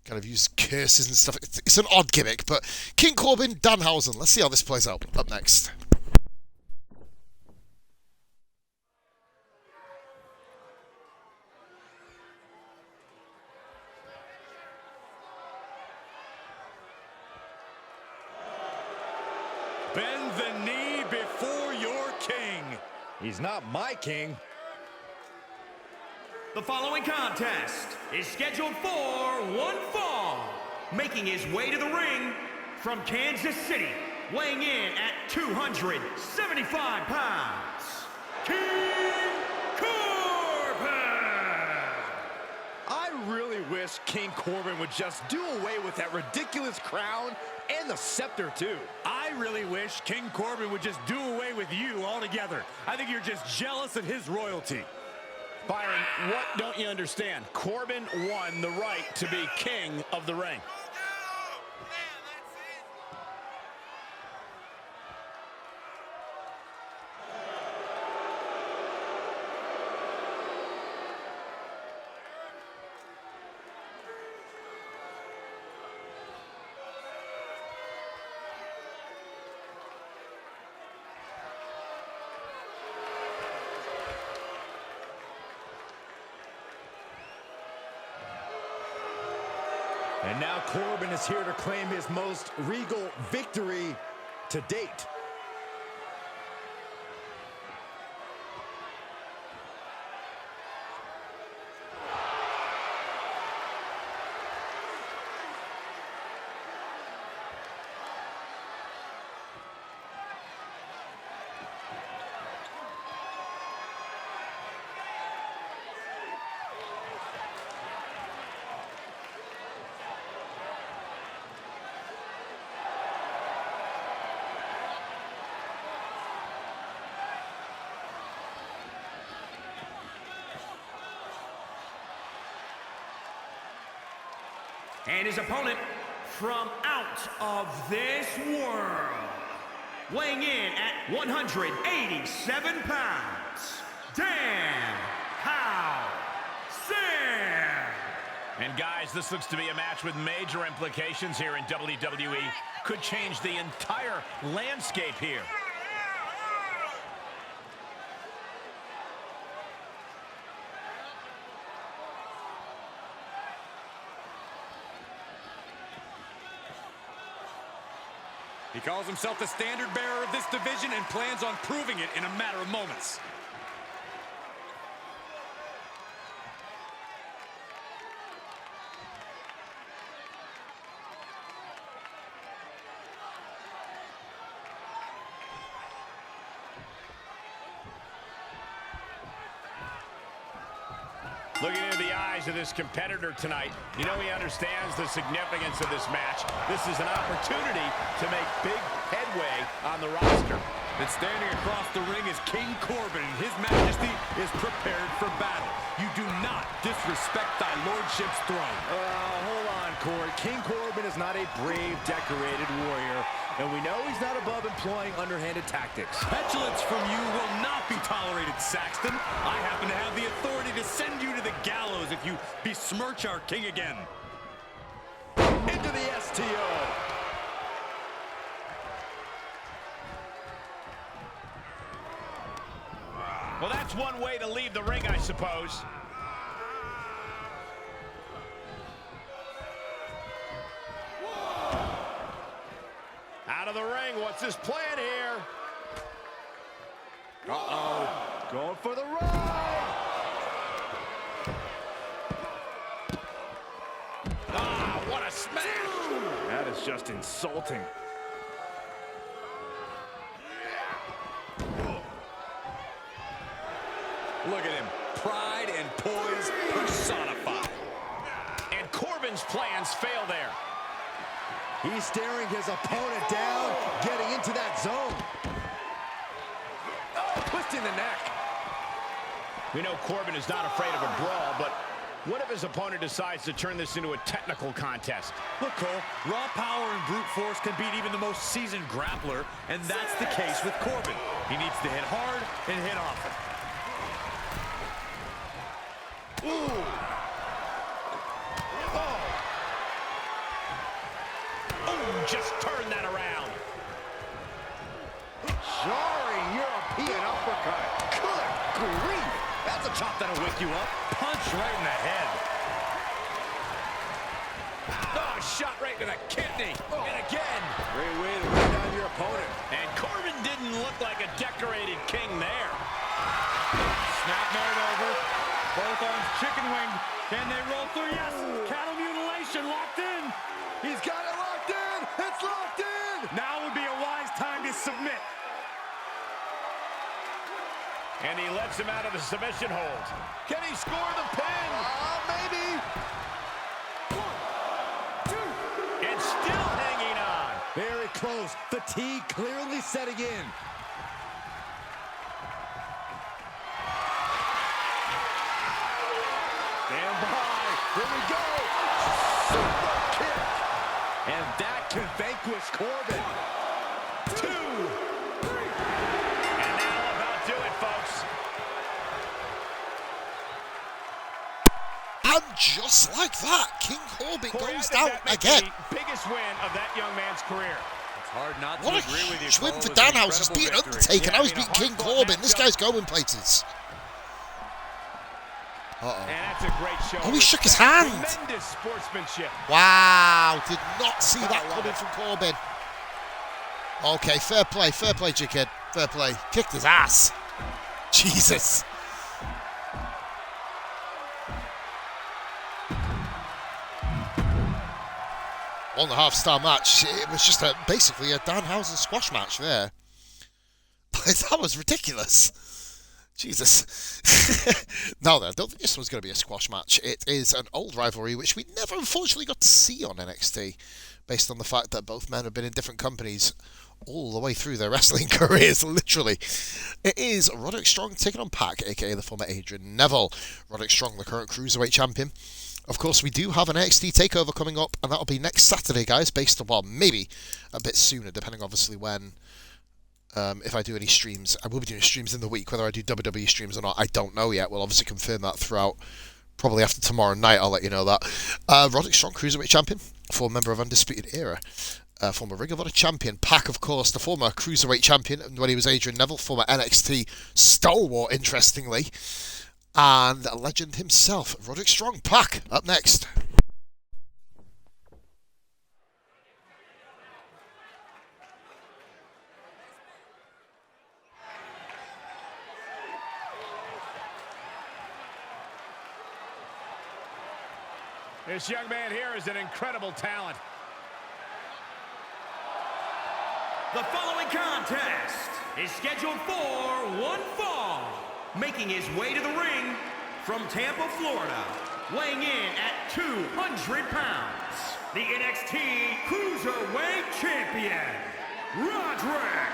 kind of uses curses and stuff. It's an odd gimmick, but King Corbin, Danhausen. Let's see how this plays out. Up next. Bend the knee before your king. He's not my king. The following contest is scheduled for one fall. Making his way to the ring from Kansas City, weighing in at 275 pounds, King Corbin! I really wish King Corbin would just do away with that ridiculous crown and the scepter, too. I really wish King Corbin would just do away with you altogether. I think you're just jealous of his royalty. Byron, what don't you understand? Corbin won the right to be king of the ring. And now Corbin is here to claim his most regal victory to date. And his opponent from out of this world, weighing in at 187 pounds, Dan Howson. And guys, this looks to be a match with major implications here in WWE. Could change the entire landscape here. He calls himself the standard bearer of this division and plans on proving it in a matter of moments. Looking into the eyes of this competitor tonight, you know he understands the significance of this match. This is an opportunity to make big headway on the roster. And standing across the ring is King Corbin, and His Majesty is prepared for battle. You do not disrespect thy lordship's throne. Hold on, Corey. King Corbin is not a brave, decorated warrior, and we know he's not above employing underhanded tactics. Petulance from you will not be tolerated, Saxton. I happen to have the authority to send you to the gallows if you besmirch our king again. Into the STO. Well, that's one way to leave the ring, I suppose. Out of the ring, what's his plan here? Uh-oh, going for the ride. Ah, what a smash! That is just insulting. Look at him. Pride and poise personified. And Corbin's plans fail there. He's staring his opponent down, getting into that zone. Twisting the neck. We know Corbin is not afraid of a brawl, but what if his opponent decides to turn this into a technical contest? Look, Cole, raw power and brute force can beat even the most seasoned grappler, and that's the case with Corbin. He needs to hit hard and hit often. Ooh. Oh, just turn that around. Jarring European uppercut. Good grief. That's a chop that'll wake you up. Punch right in the head. Oh, shot right to the kidney. And again. Great way to bring down your opponent. And Corbin didn't look like a decorated king there. Snap made over. Both arms chicken winged. Can they roll through? Yes. Cattle mutilation locked in. He's got it locked in. It's locked in. Now would be a wise time to submit. And he lets him out of the submission hold. Can he score the pin? Maybe. 1, 2. And still hanging on. Very close. Fatigue clearly setting in. Stand by. Here we go. Super kick. And that can vanquish Corbin. 2. And that'll about do it, folks. And just like that, King Corbin Corey, goes I think down that makes again. the biggest win of that young man's career. It's hard not to What a agree with you, huge win Cole. for It was an Danhausen. He's beaten incredible victory. Undertaker. Now he's I mean, beaten King a hard-fought Corbin. This matchup. guy's going places. Uh-oh. And that's a great show. Oh, he of shook his respect. hand. Tremendous sportsmanship. Wow, did not see that coming from Corbin. Okay, fair play, J-Kid. Fair play. Kicked his ass. Jesus. One-and-a-half-star match. It was just basically a Danhausen squash match there. That was ridiculous. Jesus. No, I don't think this one's going to be a squash match. It is an old rivalry, which we never unfortunately got to see on NXT, based on the fact that both men have been in different companies all the way through their wrestling careers, literally. It is Roderick Strong taking on Pac, aka the former Adrian Neville. Roderick Strong, the current Cruiserweight Champion. Of course, we do have an NXT TakeOver coming up, and that'll be next Saturday, guys, based on, well, maybe a bit sooner, depending, obviously, when... if I do any streams. I will be doing streams in the week. Whether I do WWE streams or not, I don't know yet. We'll obviously confirm that throughout Probably after tomorrow night, I'll let you know that. Roderick Strong, Cruiserweight Champion, former member of Undisputed Era. Former Ring of Honor Champion. Pac, of course, the former Cruiserweight Champion when he was Adrian Neville. Former NXT Stalwart, interestingly. And a legend himself, Roderick Strong. Pac, up next. This young man here is an incredible talent. The following contest is scheduled for one fall. Making his way to the ring from Tampa, Florida, weighing in at 200 pounds, the NXT Cruiserweight Champion, Roderick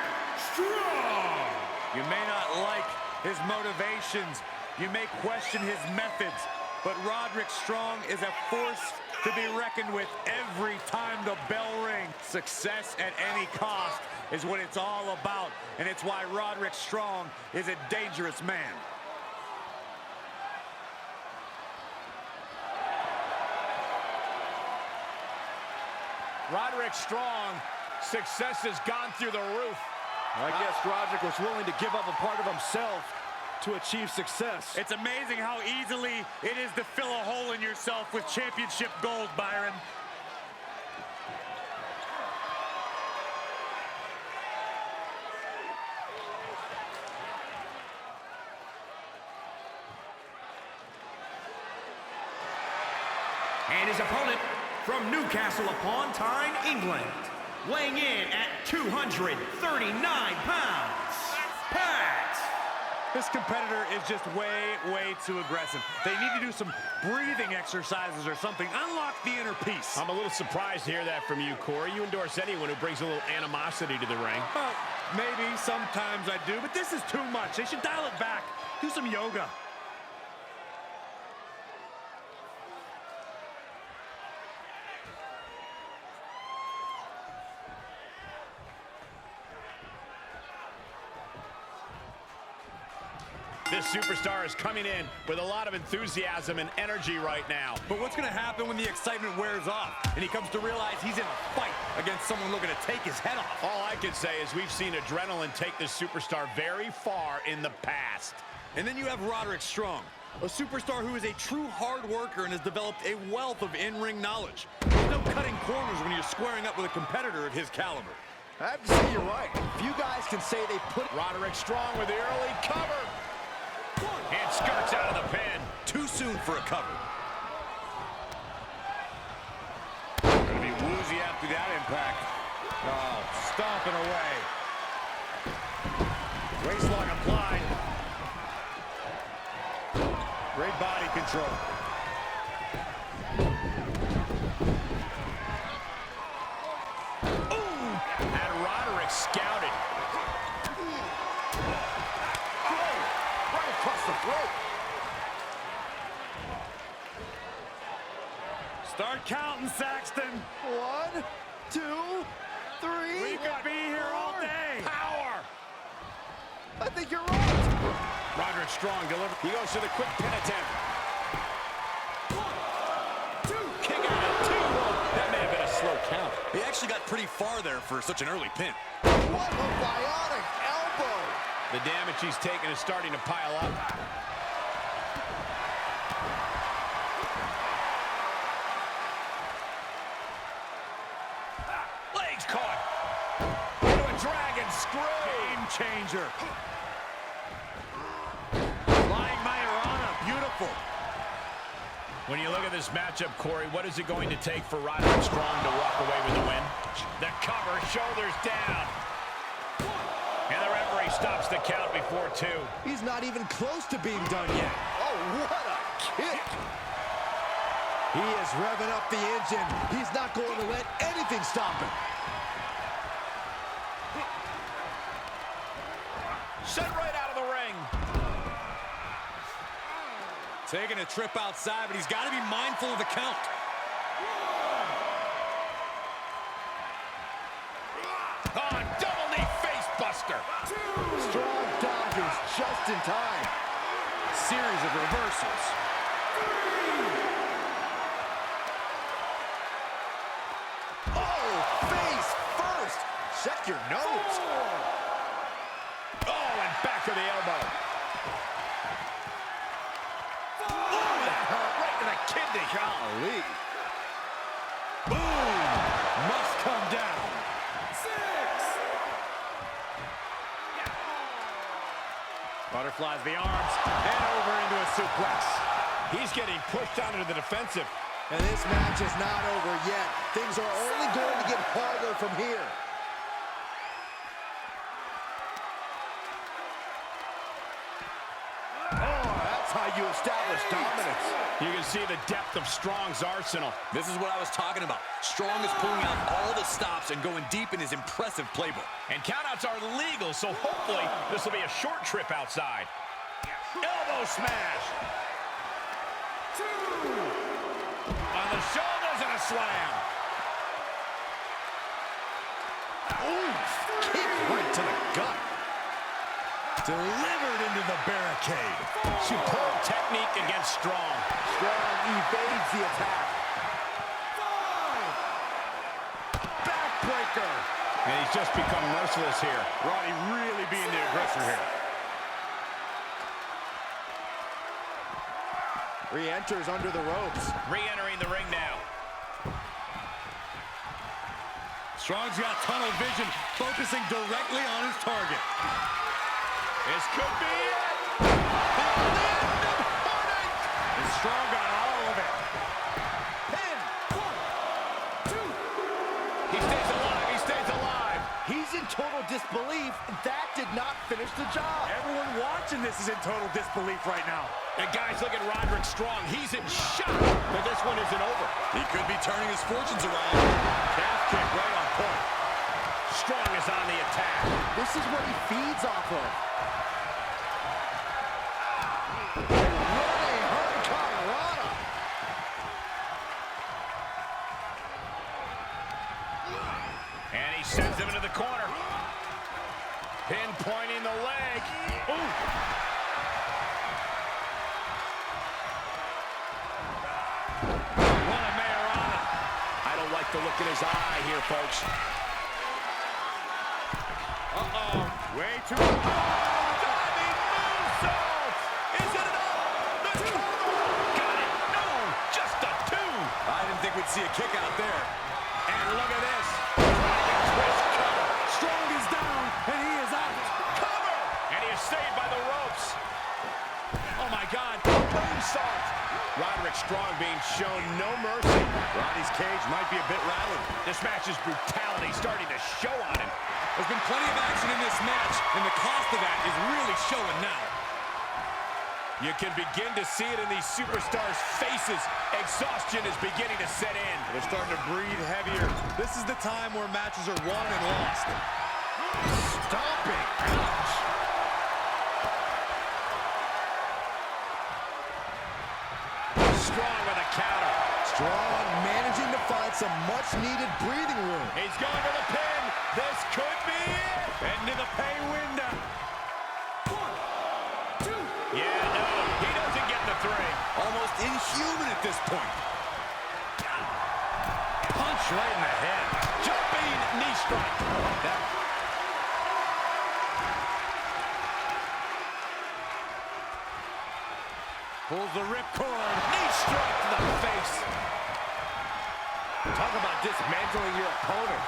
Strong. You may not like his motivations. You may question his methods. But Roderick Strong is a force to be reckoned with every time the bell rings. Success at any cost is what it's all about. And it's why Roderick Strong is a dangerous man. Roderick Strong, success has gone through the roof. I guess Roderick was willing to give up a part of himself to achieve success. It's amazing how easily it is to fill a hole in yourself with championship gold, Byron. And his opponent from Newcastle upon Tyne, England, weighing in at 239 pounds, Pat. This competitor is just way too aggressive. They need to do some breathing exercises or something. Unlock the inner peace. I'm a little surprised to hear that from you, Corey. You endorse anyone who brings a little animosity to the ring. Well, maybe sometimes I do, but this is too much. They should dial it back. Do some yoga. This superstar is coming in with a lot of enthusiasm and energy right now. But what's going to happen when the excitement wears off and he comes to realize he's in a fight against someone looking to take his head off? All I can say is we've seen adrenaline take this superstar very far in the past. And then you have Roderick Strong, a superstar who is a true hard worker and has developed a wealth of in-ring knowledge. There's no cutting corners when you're squaring up with a competitor of his caliber. I have to say you're right. If you guys can say they put Roderick Strong with the early cover. And skirts out of the pin. Too soon for a cover. Going to be woozy after that impact. Oh, stomping away. Waistlock applied. Great body control. Ooh! And Roderick scouted. across the throat. Start counting, Saxton. 1, 2, 3. We could be here all day. Power. I think you're right. Roderick Strong delivers. He goes to the quick pin attempt. 1, 2. Kick out at 2. That may have been a slow count. He actually got pretty far there for such an early pin. What a bionic elbow. The damage he's taken is starting to pile up. Legs caught. Into a dragon screw. Game changer. Flying Majorana, beautiful. When you look at this matchup, Corey, what is it going to take for Roderick Strong to walk away with the win? The cover, shoulders down. And the referee stops the count before 2. He's not even close to being done yet. Oh, what a kick. He is revving up the engine. He's not going to let anything stop him. Sent right out of the ring. Taking a trip outside, but he's got to be mindful of the count. Oh, double knee face buster. Strong dodges just in time. Series of reversals. check your nose. Oh, and back to the elbow. Oh, that hurt right to the kidney. Golly. Boom! Must come down. 6. Butterflies the arms and over into a suplex. He's getting pushed down into the defensive. And this match is not over yet. Things are only going to get harder from here. Oh, that's how you establish dominance. You can see the depth of Strong's arsenal. This is what I was talking about. Strong is pulling out all the stops and going deep in his impressive playbook. And countouts are legal, so hopefully this will be a short trip outside. Elbow smash. 2. On the shoulders and a slam. Ooh, kick right to the gut. Delivered into the barricade. Superb technique against Strong. Strong evades the attack. 5. Backbreaker. And he's just become merciless here. Roddy really being the aggressor here. Re-enters under the ropes. Re-entering the ring now. Strong's got tunnel vision, focusing directly on his target. This could be it. And Strong got all of it. Pin. 1, 2. He stays alive. He stays alive. He's in total disbelief. That did not finish the job. Everyone watching this is in total disbelief right now. And guys, look at Roderick Strong. He's in shock that this one isn't over. He could be turning his fortunes around. Calf kick right on point. Strong is on the attack. This is what he feeds off of. Running Hurricanrana. And he sends him into the corner. Pinpointing the leg. Ooh. What a Mayorana. I don't like the look in his eye here, folks. Uh-oh. Way too diving moonsault. Is it enough? The 2. Got it. No, just a 2. I didn't think we'd see a kick out there. And look at this. Twist cover. Strong is down, and he is out. Cover. And he is saved by the ropes. Oh, my God. Moonsault. Roderick Strong being shown no mercy. Roddy's cage might be a bit rattled. This match's brutality starting to show on him. There's been plenty of action in this match, and the cost of that is really showing now. You can begin to see it in these superstars' faces. Exhaustion is beginning to set in. They're starting to breathe heavier. This is the time where matches are won and lost. Stomping. Ouch. Strong with a counter. Strong managing to find some much-needed breathing room. He's going for the pin. This could be it. Into the pay window. 1, 2. Yeah, no, he doesn't get the 3. Almost inhuman at this point. Punch right in the head. Jumping knee strike. Pulls the ripcord. Knee strike to the face. Talk about dismantling your opponent.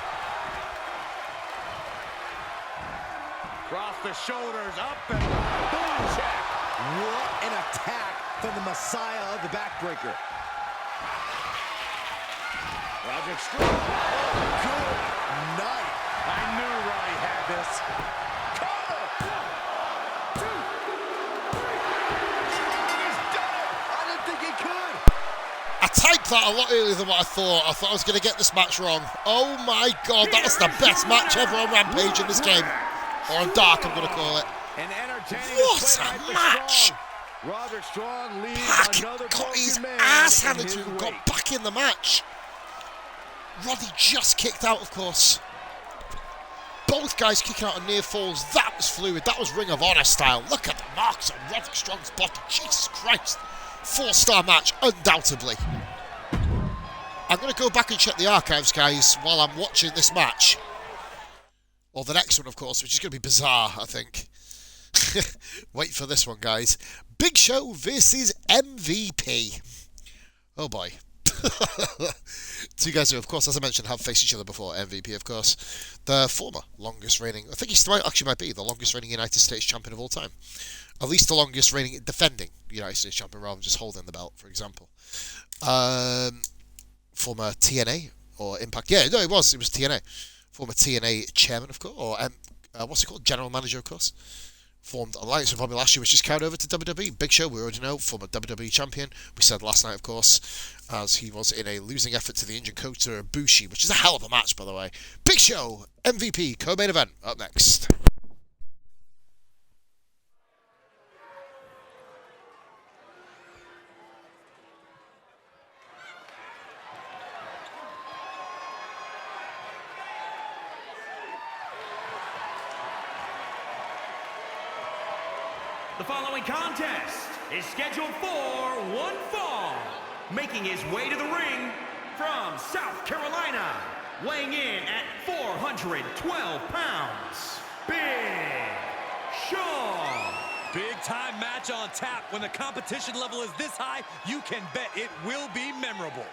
Cross the shoulders, up and boom check. What an attack from the Messiah of the backbreaker. Roderick Strong. Oh, good night. I knew Roddy had this. Cover. 1, 2, 3. Strong has done it. I didn't think he could. I typed that a lot earlier than what I thought. I thought I was going to get this match wrong. Oh my God, that's the best match ever on Rampage in this game. Or on Dark, I'm going to call it. An entertaining What display a tonight for match! Strong. Roderick Strong leaves Pac another got his broken man ass in handed his to him, wake. got back in the match. Roddy just kicked out, of course. Both guys kicking out on near falls. That was fluid. That was Ring of Honor style. Look at the marks on Roderick Strong's body. Jesus Christ. 4-star match, undoubtedly. I'm going to go back and check the archives, guys, while I'm watching this match. Or the next one, of course, which is going to be bizarre, I think. Wait for this one, guys. Big Show versus MVP. Oh boy. Two guys who, of course, as I mentioned, have faced each other before. MVP, of course, the former longest reigning, I think he actually might be the longest reigning United States champion of all time. At least the longest reigning defending United States champion, rather than just holding the belt, for example. Former TNA or Impact. Yeah, no, it was TNA. Former TNA chairman, of course, or what's it called? General manager, of course. Formed alliance with Bobby Lashley, which is carried over to WWE. Big Show, we already know, former WWE champion. We said last night, of course, as he was in a losing effort to the injured Kota Ibushi, which is a hell of a match, by the way. Big Show, MVP, co-main event, up next. The following contest is scheduled for one fall. Making his way to the ring from South Carolina, weighing in at 412 pounds, Big Show. Big time match on tap. When the competition level is this high, you can bet it will be memorable.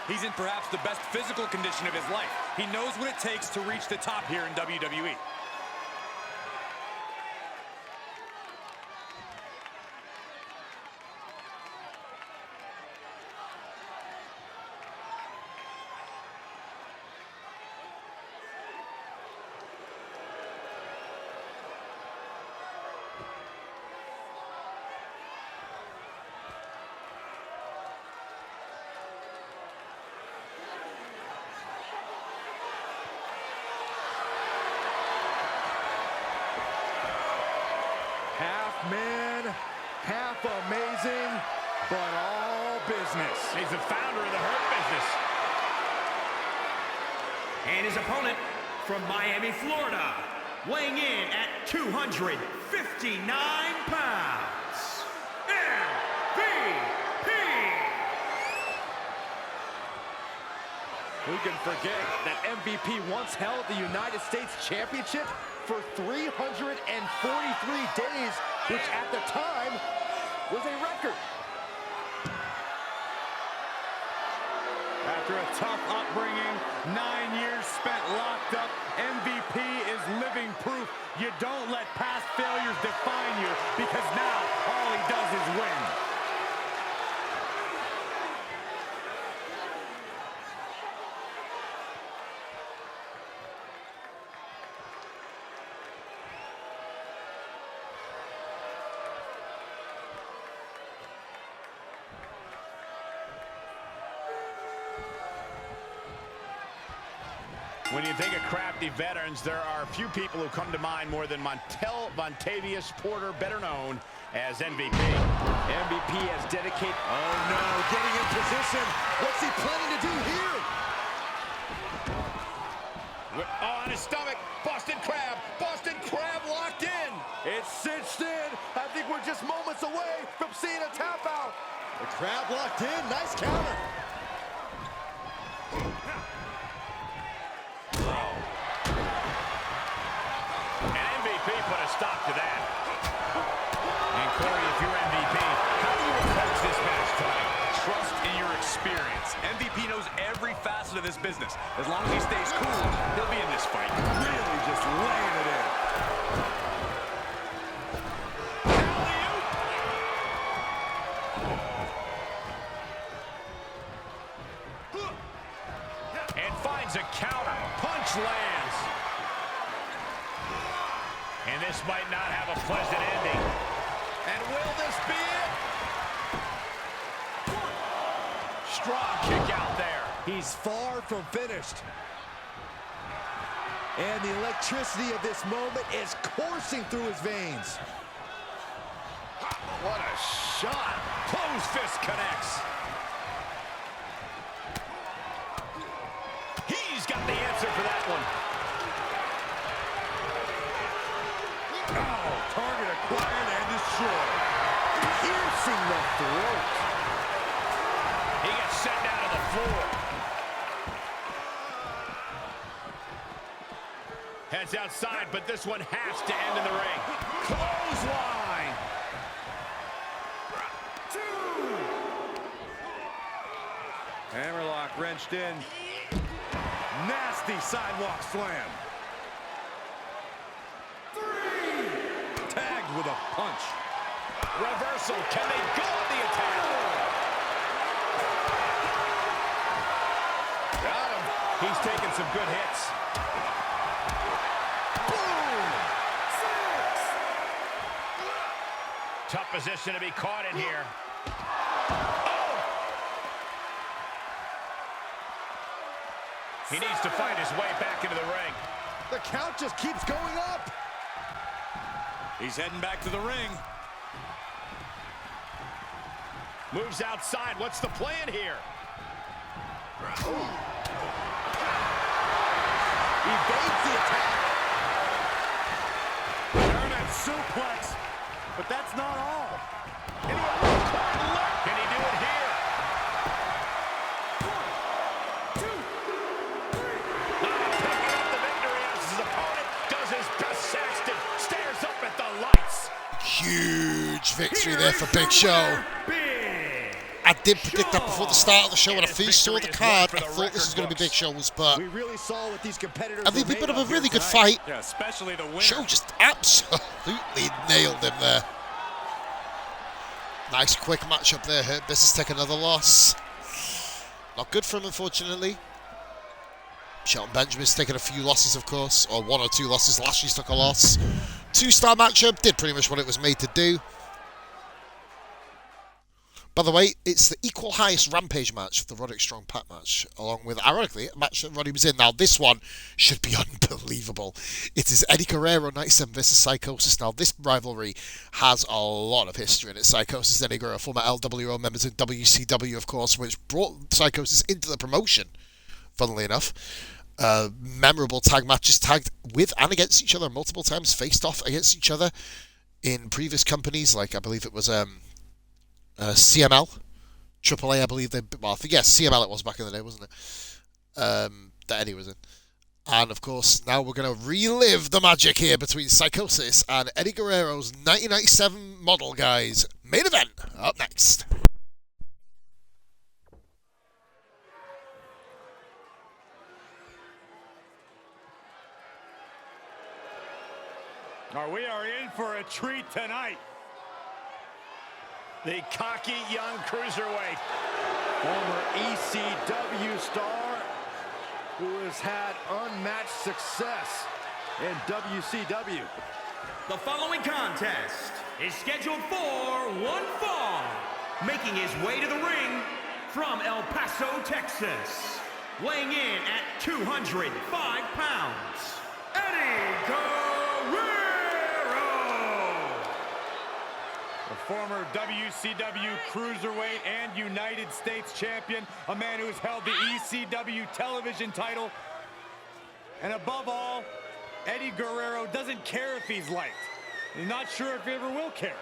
He's in perhaps the best physical condition of his life. He knows what it takes to reach the top here in WWE. Half man, half amazing, but all business. He's the founder of the Hurt Business. And his opponent from Miami, Florida, weighing in at 259 pounds, MVP. Who can forget that MVP once held the United States Championship for 343 days, which at the time was a record. After a tough upbringing, 9 years spent locked up, MVP is living proof you don't let past failures define you, because now all he does is win. When you think of crafty veterans, there are a few people who come to mind more than Montavious Porter, better known as MVP. MVP has dedicated... Oh no, getting in position. What's he planning to do here? Oh, on his stomach, Boston Crab locked in. It's cinched in. I think we're just moments away from seeing a tap out. The Crab locked in, nice counter. Put a stop to that. And Corey, if you're MVP, how do you approach this match tonight? Trust in your experience. MVP knows every facet of this business. As long as he stays cool, he'll be in this fight. Really just laying it in. And finds a counter. Punch lands. And this might not have a pleasant ending. And will this be it? Strong kick out there. He's far from finished. And the electricity of this moment is coursing through his veins. What a shot. Closed fist connects. He's got the answer for that one. Oh, target acquired and destroyed. Piercing the throat. He gets sent down to the floor. Heads outside, but this one has to end in the ring. Clothesline. Hammerlock wrenched in. Nasty sidewalk slam. Tagged with a punch. Reversal. Can they go on the attack? Got him. He's taking some good hits. Tough position to be caught in here. Oh! He needs to find his way back into the ring. The count just keeps going up. He's heading back to the ring. Moves outside. What's the plan here? Evades the attack. German suplex. But that's not all. Can he do it here? 1, 2, 3. Picking up the victory as his opponent does his best. Saxton stares up at the lights. Huge victory there for Big Show. I did predict that before the start of the show when I first saw the card. I thought this was going to be Big Show's, but We really saw what these competitors I think were we put made up a of really here good tonight. fight. Yeah, especially the winner. Show just absolutely nailed him there. Nice quick matchup there. Hurt Business take another loss. Not good for him, unfortunately. Shelton Benjamin's taken a few losses, of course, or 1 or 2 losses. Lashley's took a loss. 2-star matchup, did pretty much what it was made to do. By the way, it's the equal highest Rampage match for the Roderick Strong Pat match, along with, ironically, a match that Roddy was in. Now, this one should be unbelievable. It is Eddie Guerrero 97 versus Psychosis. Now, this rivalry has a lot of history in it. Psychosis and Eddie Guerrero, former LWO members in WCW, of course, which brought Psychosis into the promotion, funnily enough. Memorable tag matches, tagged with and against each other multiple times, faced off against each other in previous companies, like I believe it was CML, AAA, I believe CML it was back in the day, wasn't it? That Eddie was in. And of course, now we're going to relive the magic here between Psychosis and Eddie Guerrero's 1997 model guys. Main event up next. We are in for a treat tonight. The cocky young cruiserweight. Former ECW star who has had unmatched success in WCW. The following contest is scheduled for one fall. Making his way to the ring from El Paso, Texas. Weighing in at 205 pounds, Eddie Guerrero. The former WCW Cruiserweight and United States Champion, a man who has held the ECW television title. And above all, Eddie Guerrero doesn't care if he's liked. He's not sure if he ever will care.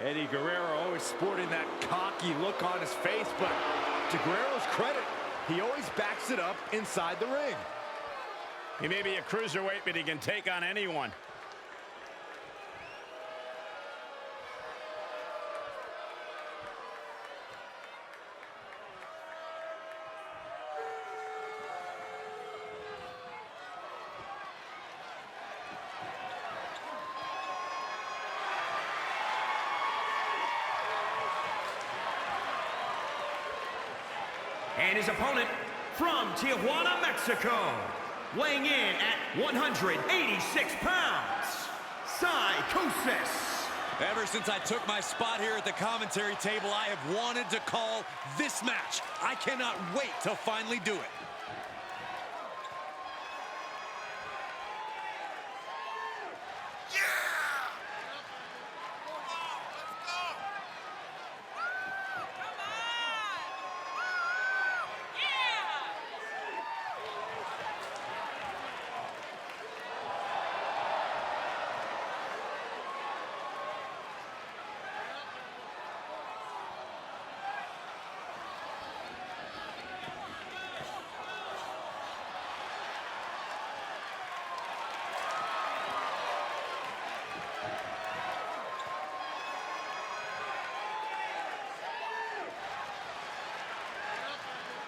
Eddie Guerrero always sporting that cocky look on his face, but to Guerrero's credit, he always backs it up inside the ring. He may be a cruiserweight, but he can take on anyone. And his opponent from Tijuana, Mexico, weighing in at 186 pounds, Psychosis. Ever since I took my spot here at the commentary table, I have wanted to call this match. I cannot wait to finally do it.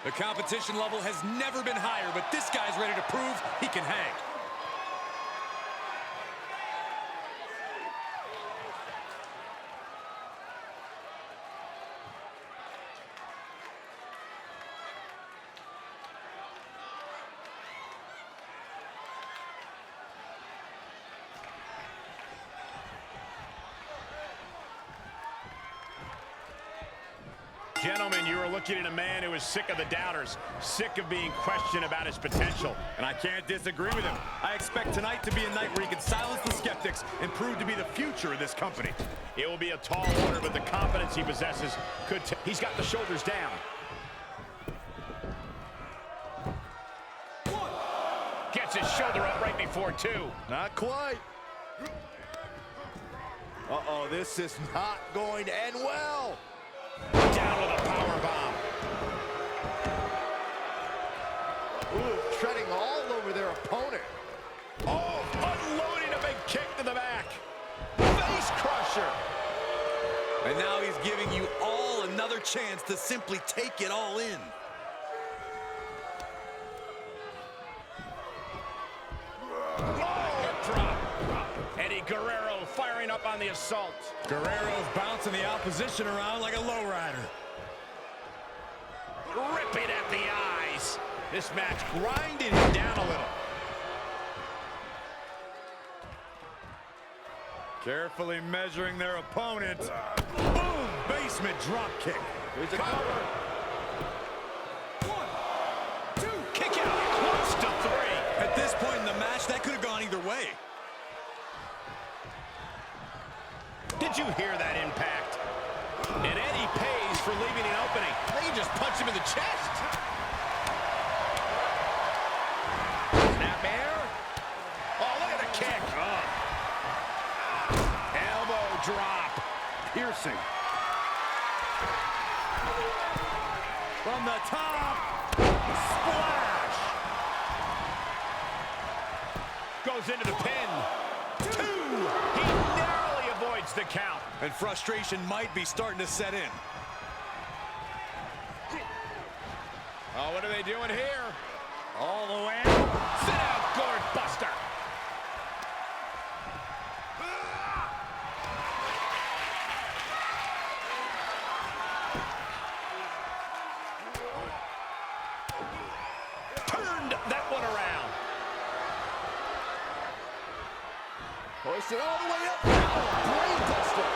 The competition level has never been higher, but this guy's ready to prove he can hang. Gentlemen, you are looking at a man who is sick of the doubters, sick of being questioned about his potential. And I can't disagree with him. I expect tonight to be a night where he can silence the skeptics and prove to be the future of this company. It will be a tall order, but the confidence he possesses could... He's got the shoulders down. Gets his shoulder up right before two. Not quite. Uh-oh, this is not going to end well. Down with a power bomb. Ooh, treading all over their opponent. Oh, unloading a big kick to the back. Face crusher. And now he's giving you all another chance to simply take it all in. Oh, drop. Eddie Guerrero firing up on the assault. Guerrero's bouncing the opposition around like a lowrider. Ripping at the eyes. This match grinding him down a little. Carefully measuring their opponent. Boom! Basement drop kick. Here's a cover. 1, 2, Kick out. Close to three. At this point in the match, that could have gone either way. Did you hear that impact? And Eddie pays for leaving an opening. They can just punch him in the chest. Snap air. Oh, look at the kick. Elbow drop. Piercing. From the top. Splash. Goes into the pin. Two. He narrowly avoids the count. And frustration might be starting to set in. Oh, what are they doing here? All the way out. Sit out, gourd buster. Turned that one around. Hoisted all the way up. Brain buster.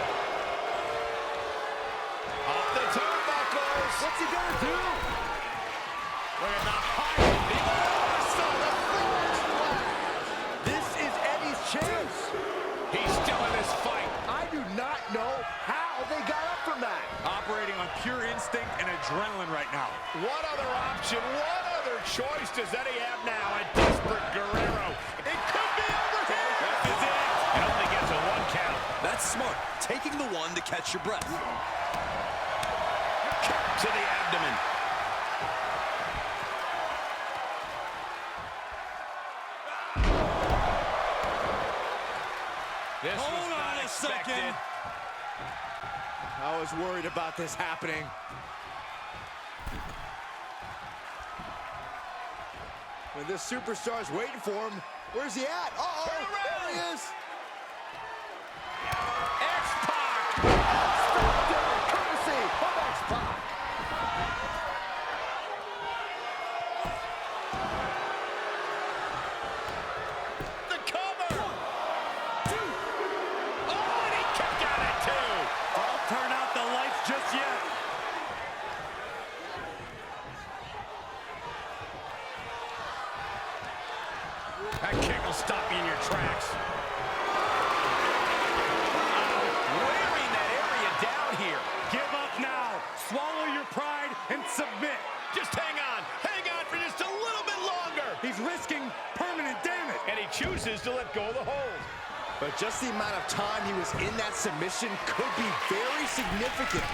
Off the turnbuckles. What's he gonna do? Look at the high. This is Eddie's chance. He's still in this fight. I do not know how they got up from that. Operating on pure instinct and adrenaline right now. What other option, what other choice does Eddie have now? A desperate Guerrero. It could be over here. This is it. It only gets a one count. That's smart. Taking the one to catch your breath. Kick to the abdomen. This was Hold not on a expected. second. I was worried about this happening. When this superstar's waiting for him, where's he at? Uh-oh, there he is. X-Pac. Spectated, courtesy of X-Pac. refuses to let go of the hold. But just the amount of time he was in that submission could be very significant.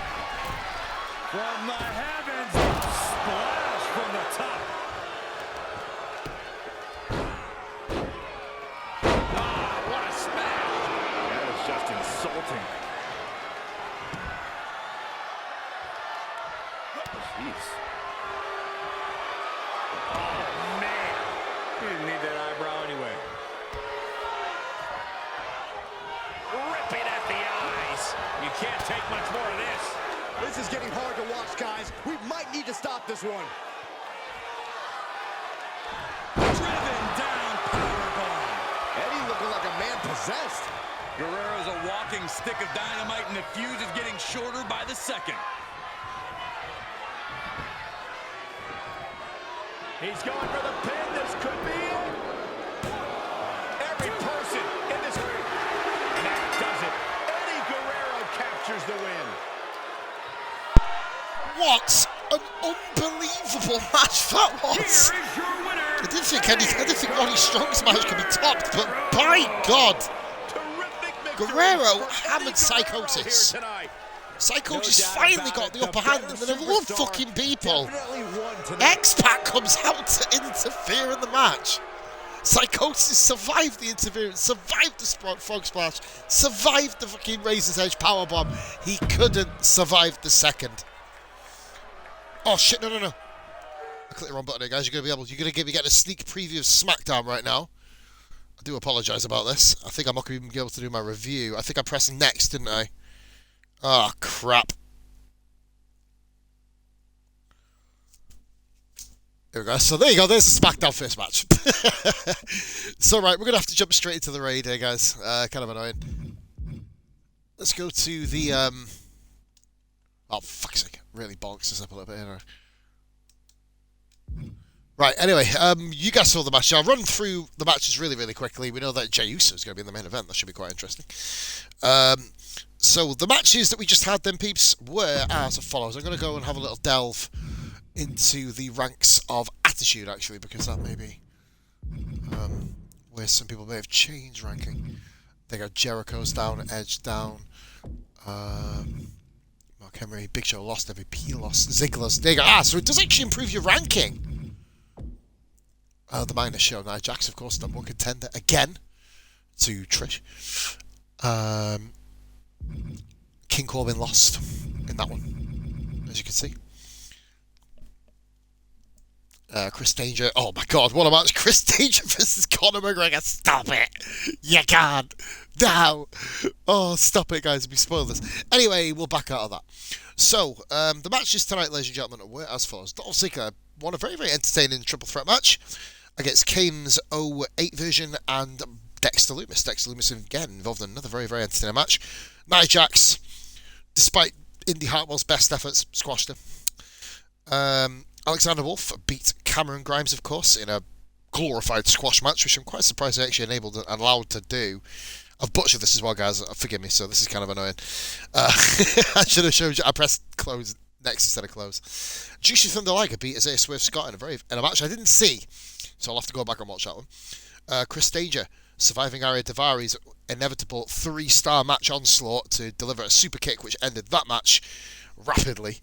From the heavens, splash from the top. Ah, what a smash. That was just insulting. Jeez. Oh, man. He didn't need that eyebrow anyway. Ripping at the eyes. You can't take much more of this. This is getting hard to watch, guys. We might need to stop this one. Driven down, powerbomb. Eddie looking like a man possessed. Guerrero's a walking stick of dynamite, and the fuse is getting shorter by the second. He's going for the pin. This could be it. Every person in this ring. And that does it. Eddie Guerrero captures the win. What an unbelievable match that was! Here is your winner. I didn't think Roddy Strong's match could be topped, but by God, Terrific victory Guerrero for hammered Eddie Guerrero Psychosis. here tonight. Psychosis No doubt finally about got it, the upper hand, better and then of all superstar fucking people, definitely won tonight. X-Pac comes out to interfere in the match. Psychosis survived the interference, survived the frog splash, survived the fucking Razor's Edge powerbomb. He couldn't survive the second. Oh shit! No! I clicked the wrong button here, guys. You're gonna be getting a sneak preview of SmackDown right now. I do apologise about this. I think I'm not going to be able to do my review. I think I pressed next, didn't I? Oh, crap. There we go. So there you go. There's the SmackDown first match. So, right, we're going to have to jump straight into the raid here, guys. Kind of annoying. Let's go to the... Oh, fuck's sake. Really bonks this up a little bit here. Right, anyway, you guys saw the match. I'll run through the matches really, really quickly. We know that Jey Uso is going to be in the main event. That should be quite interesting. So the matches that we just had then, peeps, were as follows. I'm going to go and have a little delve into the ranks of Attitude, actually, because that may be where some people may have changed ranking. They got Jericho's down, Edge down, Mark Henry, Big Show lost, MVP lost, Ziggler's. There you go. So it does actually improve your ranking. The minor show, Nia Jax, of course, number one contender again to Trish. King Corbin lost in that one, as you can see. Chris Danger, oh my god, what a match. Chris Danger versus Conor McGregor. Stop it. You can't. No. Oh, stop it, guys. We spoiled this. Anyway, we'll back out of that. So, the matches tonight, ladies and gentlemen, were as follows. Dolph Ziggler won a very, very entertaining triple threat match against Kane's 08 version and Dexter Lumis. Dexter Lumis, again, involved in another very, very entertaining match. Nia Jax, despite Indy Hartwell's best efforts, squashed him. Alexander Wolf beat Cameron Grimes, of course, in a glorified squash match, which I'm quite surprised they actually enabled and allowed to do. I've butchered this as well, guys. Forgive me, so this is kind of annoying. I should have showed you. I pressed close next instead of close. Juicy Thunder Liger beat Isaiah Swerve Scott in a match I didn't see, so I'll have to go back and watch that one. Chris Danger surviving Arya Davari's inevitable 3-star match onslaught to deliver a super kick, which ended that match rapidly.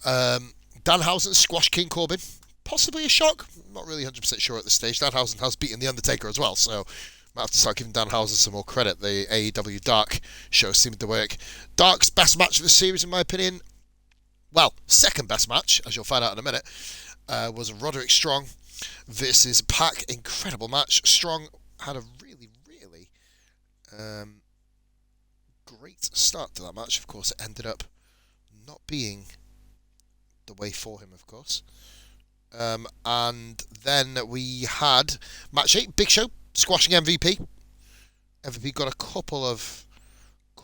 Danhausen squashed King Corbin. Possibly a shock. Not really 100% sure at this stage. Danhausen has beaten The Undertaker as well, so might have to start giving Danhausen some more credit. The AEW Dark show seemed to work. Dark's best match of the series, in my opinion, well, second best match, as you'll find out in a minute, was Roderick Strong versus Pac. Incredible match. Strong had a really, really great start to that match. Of course, it ended up not being the way for him, of course. And then we had match 8, Big Show squashing MVP. MVP got a couple of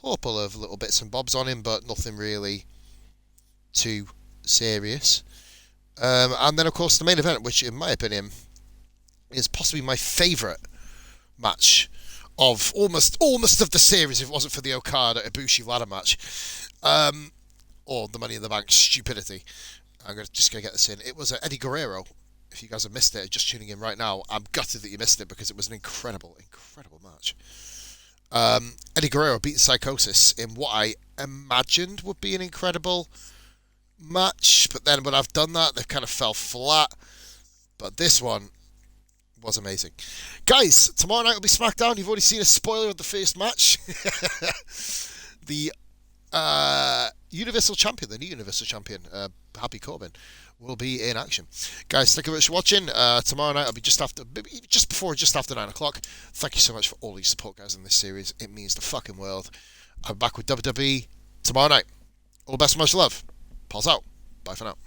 little bits and bobs on him, but nothing really too serious. And then, of course, the main event, which, in my opinion, is possibly my favourite match of almost of the series, if it wasn't for the Okada Ibushi ladder match. Or the Money in the Bank stupidity. I'm just going to get this in. It was Eddie Guerrero if you guys have missed it, just tuning in right now, I'm gutted that you missed it because it was an incredible, incredible match. Eddie Guerrero beat Psychosis in what I imagined would be an incredible match, but then when I've done that, they've kind of fell flat. But this one was amazing. Guys, tomorrow night will be SmackDown. You've already seen a spoiler of the first match. The Universal Champion, the new Universal Champion, Happy Corbin, will be in action. Guys, thank you very much for watching. Tomorrow night I'll be just after 9 o'clock. Thank you so much for all your support, guys, in this series. It means the fucking world. I'm back with WWE tomorrow night. All the best and much love. Pulse out. Bye for now.